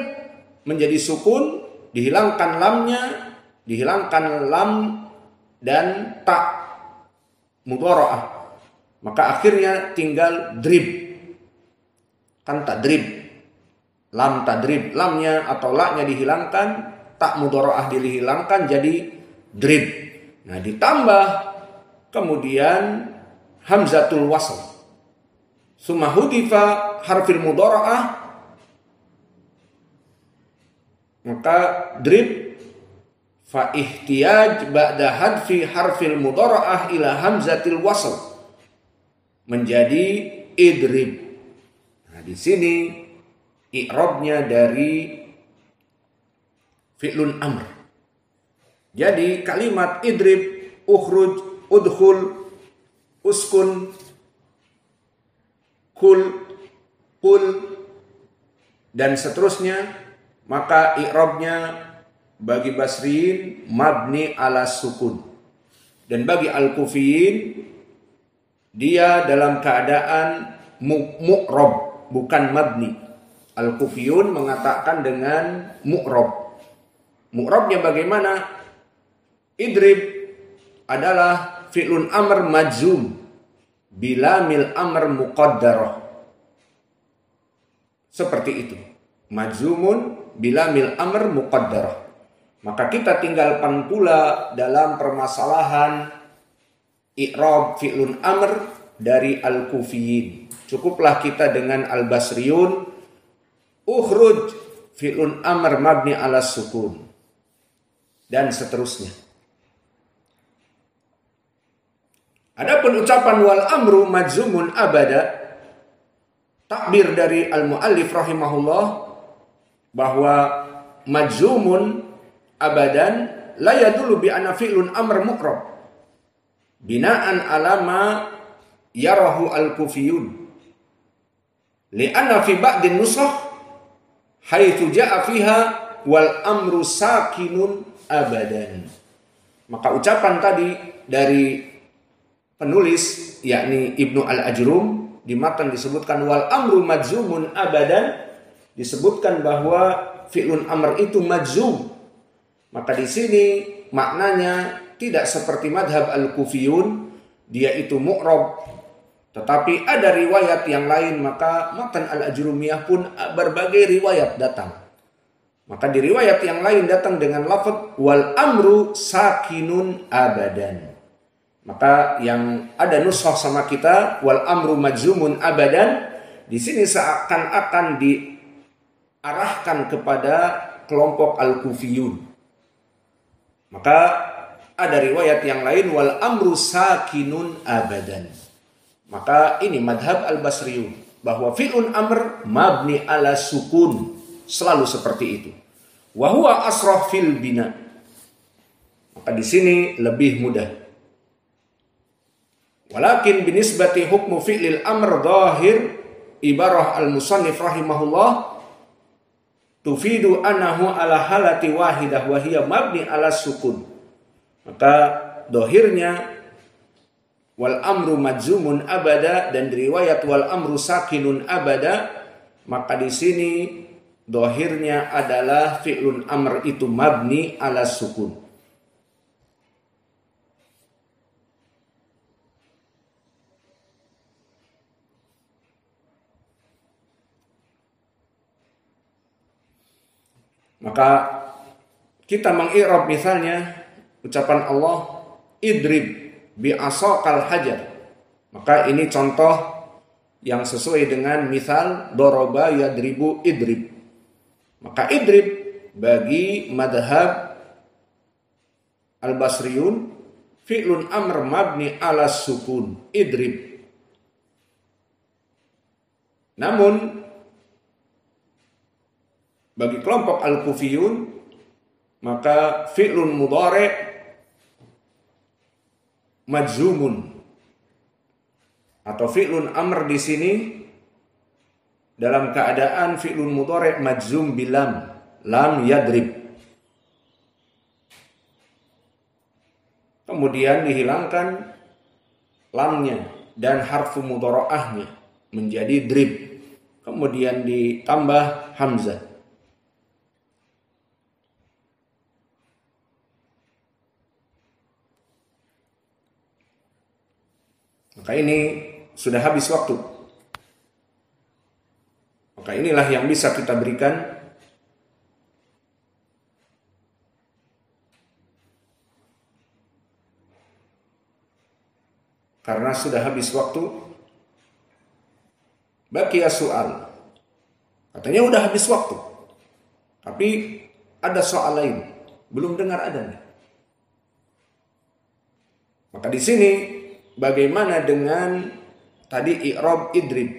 menjadi sukun, dihilangkan lamnya, dihilangkan lam dan tak mudhara'ah. Maka akhirnya tinggal drib. Kan tadrib. Lam tadrib, lamnya atau la-nya dihilangkan, tak mudhara'ah dihilangkan jadi drib. Nah, ditambah kemudian hamzatul wasl. Summa hudifa harfil mudhara'ah, maka drib fa ihtiyaj ba'da hadfi harfil mudhara'ah ila hamzatil wasl menjadi idrib. Nah, di sini i'rabnya dari fi'lun amr. Jadi kalimat idrib, ukhruj, udkhul, uskun, kul, qul dan seterusnya, maka i'rabnya bagi basriyin mabni ala sukun, dan bagi al-kufiyin dia dalam keadaan mu'rab bukan mabni. Al-kufiyun mengatakan dengan mu'rab. Mu'rabnya bagaimana? Idrib adalah fi'lun amr majzum bila mil amr muqaddarah. Seperti itu. Majzumun bila mil amr muqaddarah. Maka kita tinggalkan pula dalam permasalahan i'rab fi'lun amr dari al-kufiyin. Cukuplah kita dengan al-basriyun ukhruj fi'lun amr mabni ala sukun dan seterusnya. Adapun ucapan wal amru majzumun abada, takbir dari al-muallif rahimahullah bahwa majzumun abadan la yadullu bi anna fi'lun amr muqrab binaan ala ma yarahu al-kufiyun li'anna fi ba'din nusakh haitsu ja'a fiha wal amru sakinun abadan. Maka ucapan tadi dari penulis yakni Ibnu Al-Ajrum di matan disebutkan wal amru majzumun abadan, disebutkan bahwa fi'lun amr itu majzum. Maka di sini maknanya tidak seperti madhab al-kufiyun, dia itu mu'rab. Tetapi ada riwayat yang lain, maka matan al-Ajrumiyah pun berbagai riwayat datang. Maka di riwayat yang lain datang dengan lafaz wal amru sakinun abadan. Maka yang ada nuskhah sama kita wal amru majzumun abadan, di sini seakan-akan diarahkan kepada kelompok al-kufiyun. Maka ada riwayat yang lain wal amru sakinun abadan. Maka ini madhab al-basriyun bahwa fi'lun amr mabni ala sukun, selalu seperti itu. Wa huwa asrah fil bina. Maka di sini lebih mudah. Walakin binisbati hukmu fi'lil amr zahir ibarah al-musannif rahimahullah tufidu annahu ala halati wahidah wa hiya mabni ala sukun. Maka dohirnya wal amru majzumun abada dan riwayat wal amru sakinun abada, maka di sini dohirnya adalah fi'lun amr itu mabni ala sukun. Maka kita mengi'rab misalnya ucapan Allah idrib bi asaqal hajar. Maka ini contoh yang sesuai dengan misal doroba yadribu idrib. Maka idrib bagi madhab al-basriyun fi'lun amr mabni ala sukun, idrib. Namun bagi kelompok al-kufiyun, maka fi'lun mudhari' majzumun atau fi'lun amr di sini dalam keadaan fi'lun mudhari' majzum bilam, lam yadrib. Kemudian dihilangkan lamnya dan harfu mudhara'ahnya menjadi drib. Kemudian ditambah hamzah. Maka ini sudah habis waktu. Maka inilah yang bisa kita berikan. Karena sudah habis waktu. Baqiya soal. Katanya udah habis waktu. Tapi ada soal lain. Belum dengar adanya. Maka di sini bagaimana dengan tadi i'rab idrib?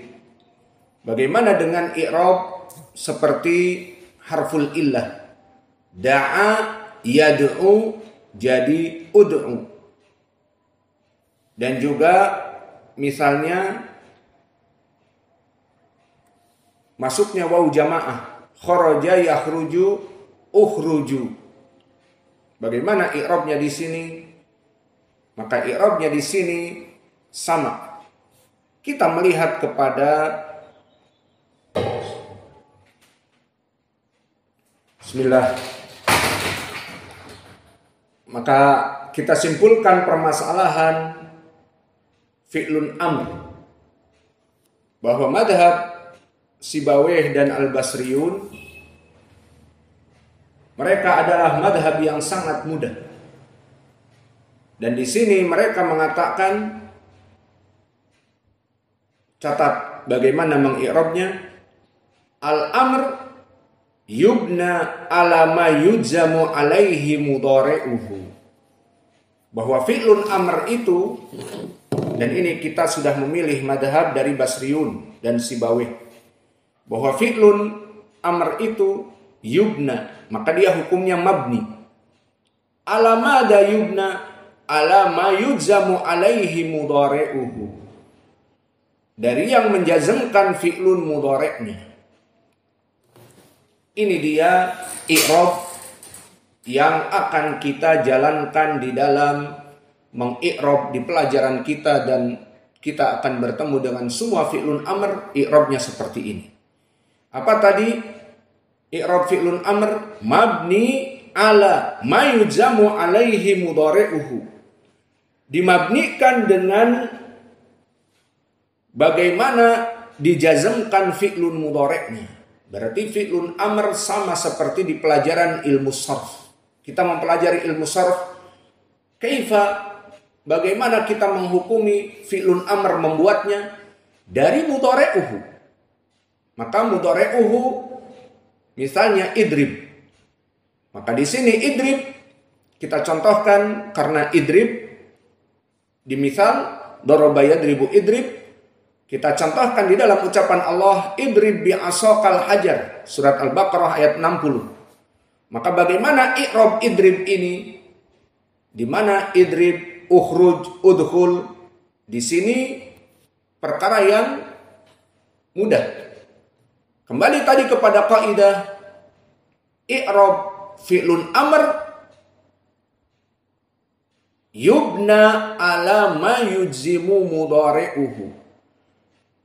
Bagaimana dengan i'rab seperti harful illah? Da'a yad'u jadi ud'u. Dan juga misalnya masuknya waw jamaah, kharaja yakhruju ukhruju. Bagaimana i'rabnya di sini? Maka i'rabnya di sini sama. Kita melihat kepada Bismillah. Maka kita simpulkan permasalahan fi'lun amr bahwa madhab Sibawayh dan Al-Basriyun mereka adalah madhab yang sangat mudah. Dan di sini mereka mengatakan, catat bagaimana mengi'rabnya, al-amr yubna ala ma yujzamu alaihi mudhari'uhu. Bahwa fi'lun amr itu, dan ini kita sudah memilih madhab dari Basriyun dan Sibawayh, bahwa fi'lun amr itu yubna, maka dia hukumnya mabni. Ala mada yubna, ala ma yujzamu alaihi mudhari'uhu. Dari yang menjazmkan fi'lun mudhari'nya. Ini dia i'rab yang akan kita jalankan di dalam mengi'rab di pelajaran kita, dan kita akan bertemu dengan semua fi'lun amr, i'rabnya seperti ini. Apa tadi? I'rab fi'lun amr mabni ala ma yujzamu alaihi mudhari'uhu. Dimabnikan dengan bagaimana dijazmkan fi'lun mudhari'nya. Berarti fi'lun amr sama seperti di pelajaran ilmu sarf. Kita mempelajari ilmu sarf, kaifa, bagaimana kita menghukumi fi'lun amr membuatnya dari mudhari'uhu. Maka mudhari'uhu misalnya idrib. Maka di sini idrib kita contohkan karena idrib di misal daraba yadribu idrib, kita contohkan di dalam ucapan Allah idrib bi'asaqal hajar, surat Al-Baqarah ayat 60. Maka bagaimana i'rab idrib ini? Di mana idrib, ukhruj, udkhul, di sini perkara yang mudah. Kembali tadi kepada kaidah i'rab fi'lun amr yubna ala ma yujzimu mudhari'uhu.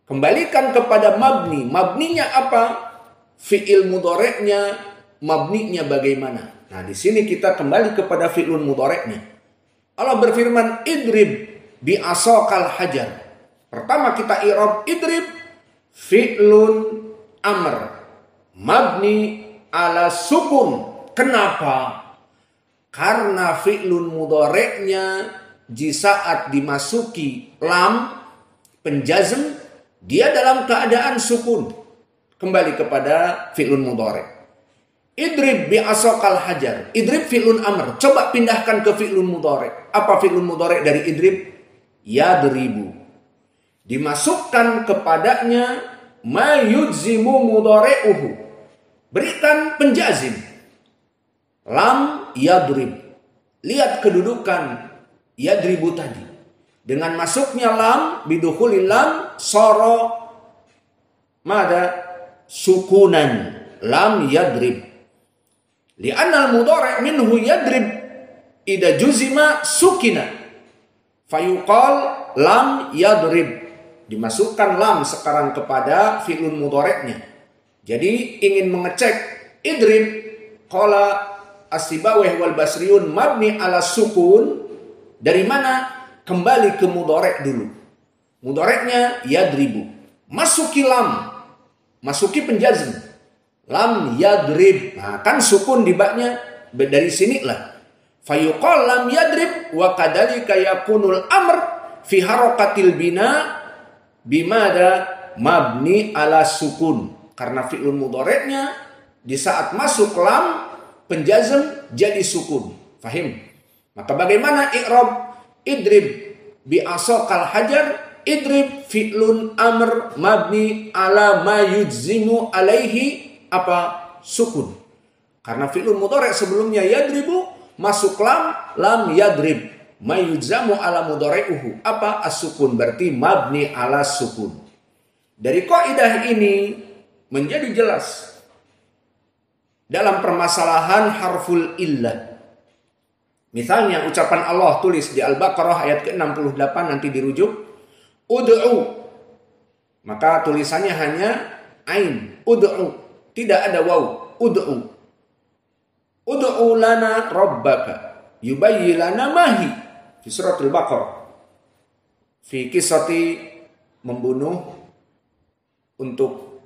Kembalikan kepada mabni. Mabninya apa? Fi'il mudhari'nya, mabninya bagaimana? Nah, di sini kita kembali kepada fi'lun mudhari'nya. Allah berfirman idrib bi'asaqal hajar. Pertama kita i'rab idrib fi'lun amr mabni ala sukun. Kenapa? Karena fi'lun mudhari'nya di saat dimasuki lam penjazm dia dalam keadaan sukun. Kembali kepada fi'lun mudhari'. Idrib bi'asokal hajar. Idrib fi'lun amr. Coba pindahkan ke fi'lun mudhari'. Apa fi'lun mudhari' dari idrib? Yadribu. Dimasukkan kepadanya ma yujzimu mudhari'uhu. Berikan penjazim. Lam yadrib. Lihat kedudukan yadribu tadi. Dengan masuknya lam, bidukhulil lam, soro mada sukunan. Lam yadrib. Li'annal mudhari' minhu yadrib ida juzima sukina. Fayuqal lam yadrib. Dimasukkan lam sekarang kepada fi'lun mudhari'nya. Jadi ingin mengecek idrib, qala as-Sibawayh wal Basriyun mabni ala sukun. Dari mana? Kembali ke mudhari' dulu. Mudhari'nya yadribu. Masuki lam. Masuki penjazm. Lam yadrib. Nah, kan sukun di baknya dari sinilah. Fayuqal lam yadrib wa kadhalika yakunul amr fi harakatil bina bimada mabni ala sukun. Karena fi'lun mudhari'nya di saat masuk lam penjazm jadi sukun. Fahim? Maka bagaimana i'rab idrib bi'asokal hajar? Idrib fi'lun amr mabni ala ma yujzimu alaihi apa? Sukun. Karena fi'lun mudhari' sebelumnya yadribu, masuk lam yadrib. Ma yujzamu ala mudhari'uhu. Apa? As-sukun. Berarti mabni ala sukun. Dari kaidah ini menjadi jelas dalam permasalahan harful illah. Misalnya ucapan Allah tulis di Al-Baqarah ayat ke-68 nanti dirujuk. Ud'u. Maka tulisannya hanya ain. Ud'u. Tidak ada waw. Ud'u. Ud'u lana rabbaka. Yubayyi lana mahi. Di surat Al-Baqarah. Fi kisati membunuh untuk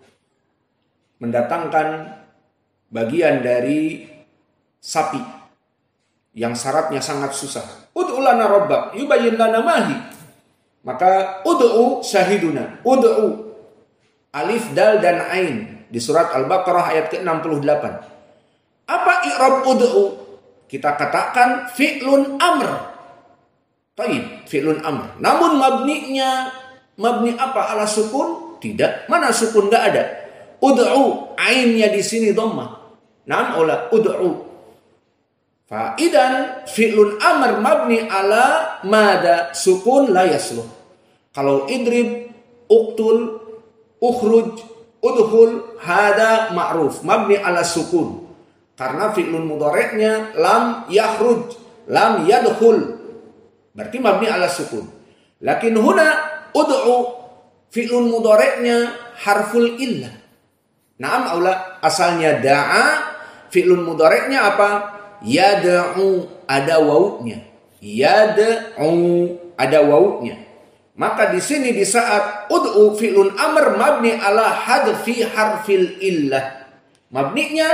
mendatangkan bagian dari sapi yang syaratnya sangat susah. Ud'u lana rabbak yubayyin lana mahi. Maka ud'u syahiduna. Ud'u alif dal dan ain di surat Al-Baqarah ayat ke-68. Apa i'rab ud'u? Kita katakan fi'lun amr. Baik, fi'lun amr. Namun mabni apa? Ala sukun? Tidak. Mana sukun? Enggak ada. Ud'u ainnya di sini dhammah. Naam ola ud'u. Fa'idan fi'lun amr mabni ala mada sukun la yasluh. Kalau idrib, uqtul, ukhruj, udhul, hada ma'ruf mabni ala sukun. Karena fi'lun mudhari'nya lam yakhruj, lam yadkhul. Berarti mabni ala sukun. Lakin huna ud'u fi'lun mudhari'nya harful illah. Naam aula asalnya da'a, fi'lun mudhari'nya apa? Yad'u, ada wawunya. Yad'u, ada wawunya. Maka di sini di saat ud'u fi'lun amr mabni ala hadfi harfil illah. Mabninya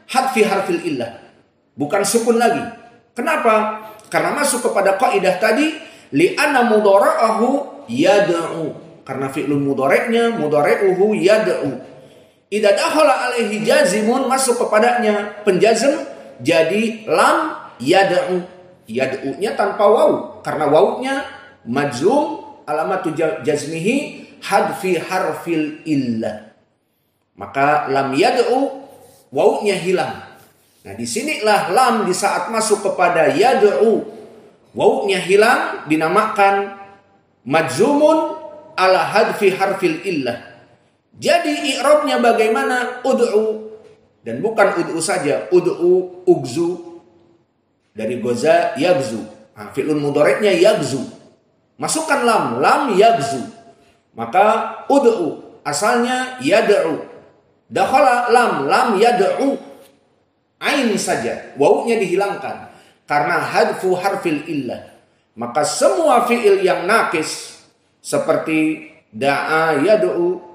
hadfi harfil illah. Bukan sukun lagi. Kenapa? Karena masuk kepada kaidah tadi li'anna mudhara'ahu yad'u. Karena fi'lun mudhari'nya mudhari'uhu yad'u. Idza dakhala alaihi jazimun, masuk kepadanya penjazm, jadi lam yad'u. Yad'u-nya tanpa waw, karena wawnya majzum alamatu jazmihi hadfi harfil illah. Maka lam yad'u wawnya hilang. Nah, disinilah lam di saat masuk kepada yad'u wawnya hilang dinamakan majzumun ala hadfi harfil illah. Jadi i'rabnya bagaimana? Ud'u. Dan bukan ud'u saja, ud'u, ugzu. Dari goza yagzu. Nah, fi'lun mudhari'nya yagzu. Masukkan lam yagzu. Maka ud'u asalnya yad'u. Dakhala lam yad'u. Ain saja, wawunya dihilangkan karena hadfu harfil illah. Maka semua fi'il yang nakis seperti da'a yad'u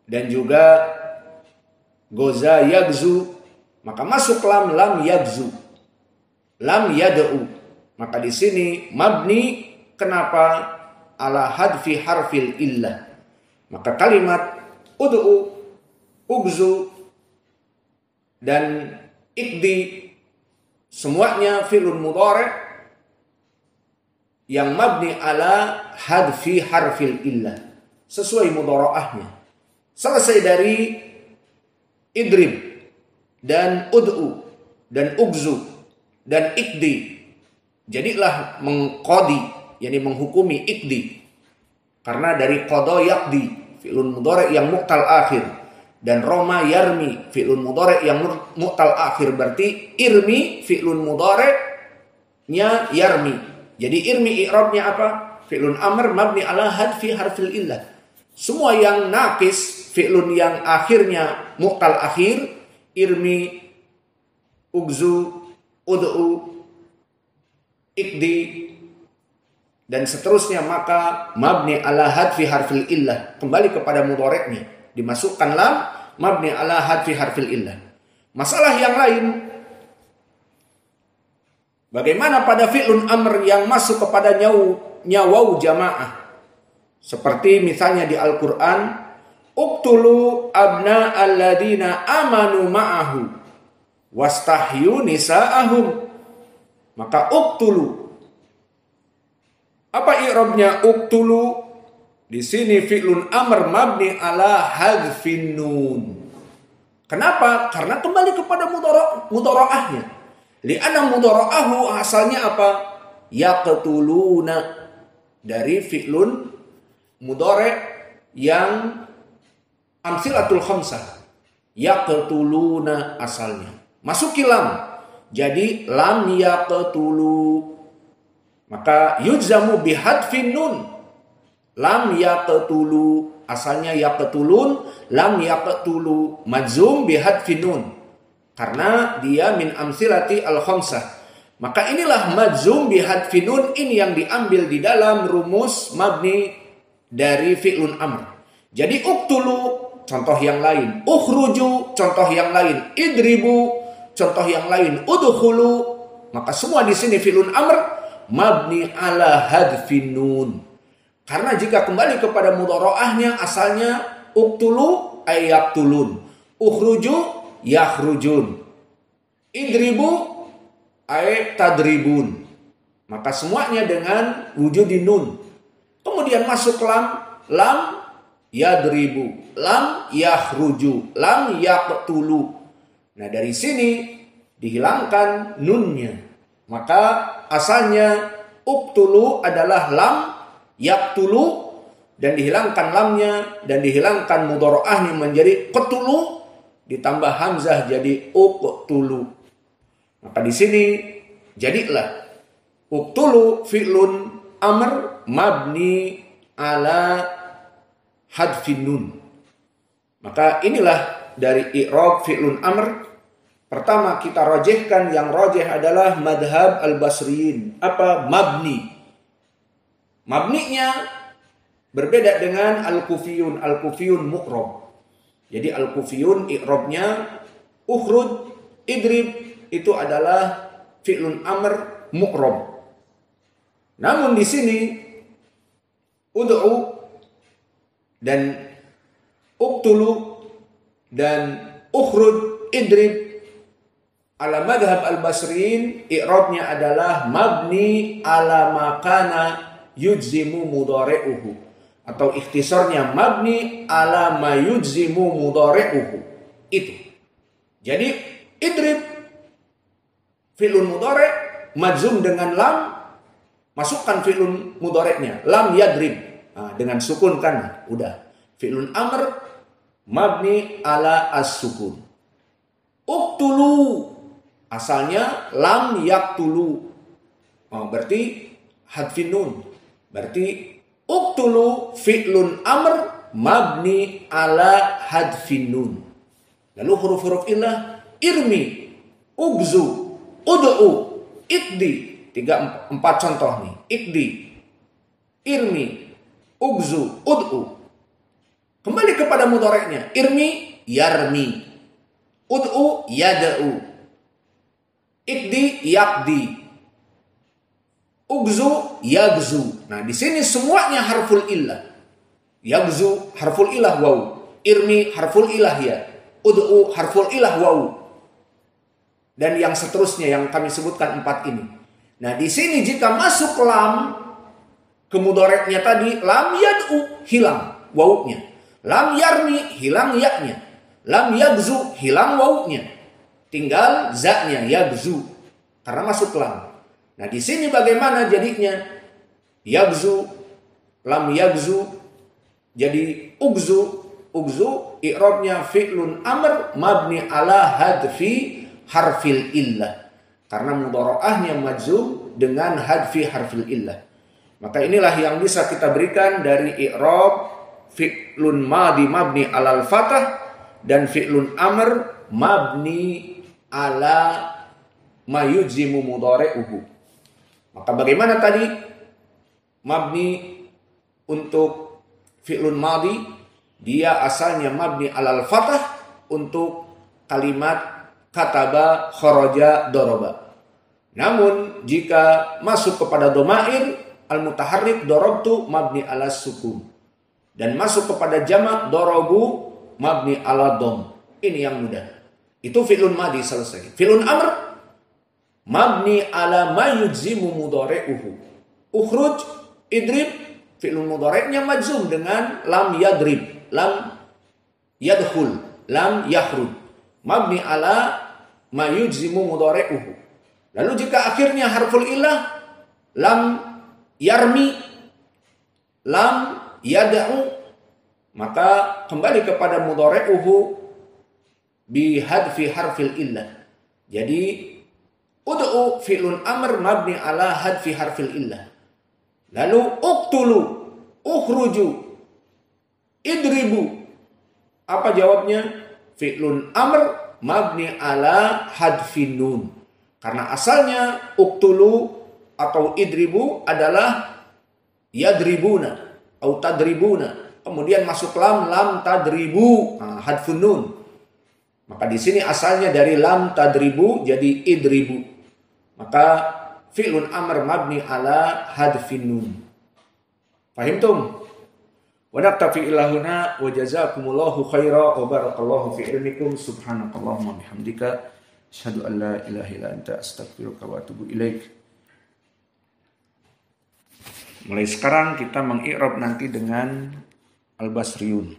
dan juga goza yagzu, maka masuk lam yagzu, lam yad'u. Maka di sini mabni kenapa? Ala hadfi harfil illah. Maka kalimat ud'u, ugzu, dan ikdi semuanya fi'lun mudhari' yang mabni ala hadfi harfil illah sesuai mudhara'ahnya. Selesai dari idrib dan ud'u dan ugzu dan ikdi, jadilah mengqadi, yakni menghukumi ikdi. Karena dari qada yaqdi, fi'lun mudhari' yang mu'tal akhir, dan roma yarmi, fi'lun mudhari' yang mu'tal akhir, berarti irmi fi'lun mudhari'-nya yarmi. Jadi irmi i'rabnya apa? Fi'lun amr mabni ala hadfi harfil illah. Semua yang naqis, fi'lun yang akhirnya mu'tal akhir, irmi, ugzu, ud'u, ikdi, dan seterusnya, maka mabni ala hadfi harfil illah, kembali kepada mudhari'nya, dimasukkan lam, mabni ala hadfi harfil illah. Masalah yang lain, bagaimana pada fi'lun amr yang masuk kepada nyawau jamaah? Seperti misalnya di Al-Quran, uqtulu abna alladina amanu ma'ahu wastahyu nisa'ahum. Maka uqtulu, apa i'rabnya uqtulu? Di sini fi'lun amr mabni ala hadfin nun. Kenapa? Karena kembali kepada mudhara'ahnya. Li'anna mudhara'ahu asalnya apa? Yaqtuluna, dari fi'lun mudhari' yang amsilatul khamsah. Yaqtuluna asalnya. Masuki lam. Jadi lam yaqtulu. Maka yujzamu bihadfin nun. Lam yaqtulu, asalnya yaqtulun, lam yaqtulu, majzum bihadfin nun. Karena dia min amsilati al-khamsah. Maka inilah majzum bihadfin nun, ini yang diambil di dalam rumus mabni dari fi'lun amr. Jadi uqtulu, contoh yang lain. Ukhruju, contoh yang lain. Idribu, contoh yang lain. Udkhulu. Maka semua di sini fi'lun amr mabni ala hadfin nun. Karena jika kembali kepada mudhara'ahnya, asalnya uqtulu ay yaqtulun, ukhruju yakhrujun, idribu ay tadribun. Maka semuanya dengan wujudin nun. Kemudian masuk lam, lam yadribu, lam yakhruju, lam yaqtulu. Nah, dari sini dihilangkan nunnya. Maka asalnya uqtulu adalah lam yaqtulu, dan dihilangkan lamnya dan dihilangkan mudhara'ahnya menjadi qatulu, ditambah hamzah jadi uqtulu. Maka di sini jadilah uqtulu fi'lun amr mabni ala hadfin nun. Maka inilah dari i'rab fi'lun amr. Pertama kita rajihkan, yang rajih adalah madhab al-basriyin. Apa? Mabni. Mabninya berbeda dengan al-kufiyun. Al-kufiyun mu'rab. Jadi al-kufiyun i'rabnya ukhruj, idrib, itu adalah fi'lun amr mu'rab. Namun di sini ud'u dan uqtulu dan ukhruj, idrib, ala madhab al-basriyin i'rabnya adalah mabni ala makana yujzimu mudhari'uhu, atau ikhtisarnya mabni ala ma yujzimu mudhari'uhu. Itu. Jadi idrib fi'lun mudhari' majzum dengan lam, masukkan fi'lun mudhari'nya, lam yadrib. Nah, dengan sukun kan udah. Fi'lun amr mabni ala as-sukun. Uqtulu asalnya lam yaqtulu. Berarti hadfin nun. Berarti uqtulu fi'lun amr mabni ala hadfin nun. Lalu huruf-huruf illah irmi, ugzu, ud'u, ikdi. 4 contoh nih. Ikdi, irmi, ugzu, ud'u. Kembali kepada mudhari'nya. Irmi, yarmi. Ud'u, yada'u. Ikdi, yakdi. Ugzu, yagzu. Nah, di sini semuanya harful illah. Yagzu harful illah waw. Irmi harful illah ya. Ud'u harful illah waw. dan yang seterusnya yang kami sebutkan 4 ini. Nah, di sini jika masuk lam ke mudhoreknya tadi, lam yad'u hilang wawunya. Lam yarmi hilang ya-nya. Lam yagzu hilang wawunya. Tinggal za-nya yagzu karena masuk lam. Nah, di sini bagaimana jadinya? Yagzu, lam yagzu jadi ugzu. Ugzu i'rabnya fi'lun amr mabni ala hadfi harfil illah. Karena mudharaahnya majzum dengan hadfi harfil illah. Maka inilah yang bisa kita berikan dari i'rab fi'lun madi mabni alal fathah dan fi'lun amr mabni ala mayujimu mudhari'uhu. Maka bagaimana tadi mabni untuk fi'lun madi? Dia asalnya mabni alal fathah untuk kalimat kataba, kharaja, doroba. Namun jika masuk kepada domair al-mutaharrik dorobtu mabni ala sukun. Dan masuk kepada jamak dorobu mabni ala dom. Ini yang mudah. Itu fi'lun madi selesai. Fi'lun amr mabni ala mayudzimu mudhari'uhu. Ukhruj, idrib, fi'lun mudhari'nya majzum dengan lam yadrib. Lam yadkhul, lam yakhruj. Mabni ala ma yujzimu mudhari'uhu. Lalu jika akhirnya harful illah, lam yarmi, lam yad'u, maka kembali kepada mudhari'uhu bi hadfi harfil illah. Jadi ud'u fi'lun amr mabni ala hadfi harfil illah. Lalu uqtulu, ukhruju, idribu. Apa jawabnya? Fi'lun amr mabni ala hadfin nun. Karena asalnya uktulu atau idribu adalah yadribuna atau tadribuna. Kemudian masuk lam tadribu, hadfun nun. Maka di sini asalnya dari lam tadribu jadi idribu. Maka fi'lun amr mabni ala hadfin nun. Fahimtum? Wa naktafi ila huna wa jazakumullahu khaira wa barakallahu fi ilmikum subhanakallahumma bihamdika asyhadu an la ilaha illa anta astaghfiruka wa atubu ilaik. Mulai sekarang kita mengi'rab nanti dengan al-basriyun.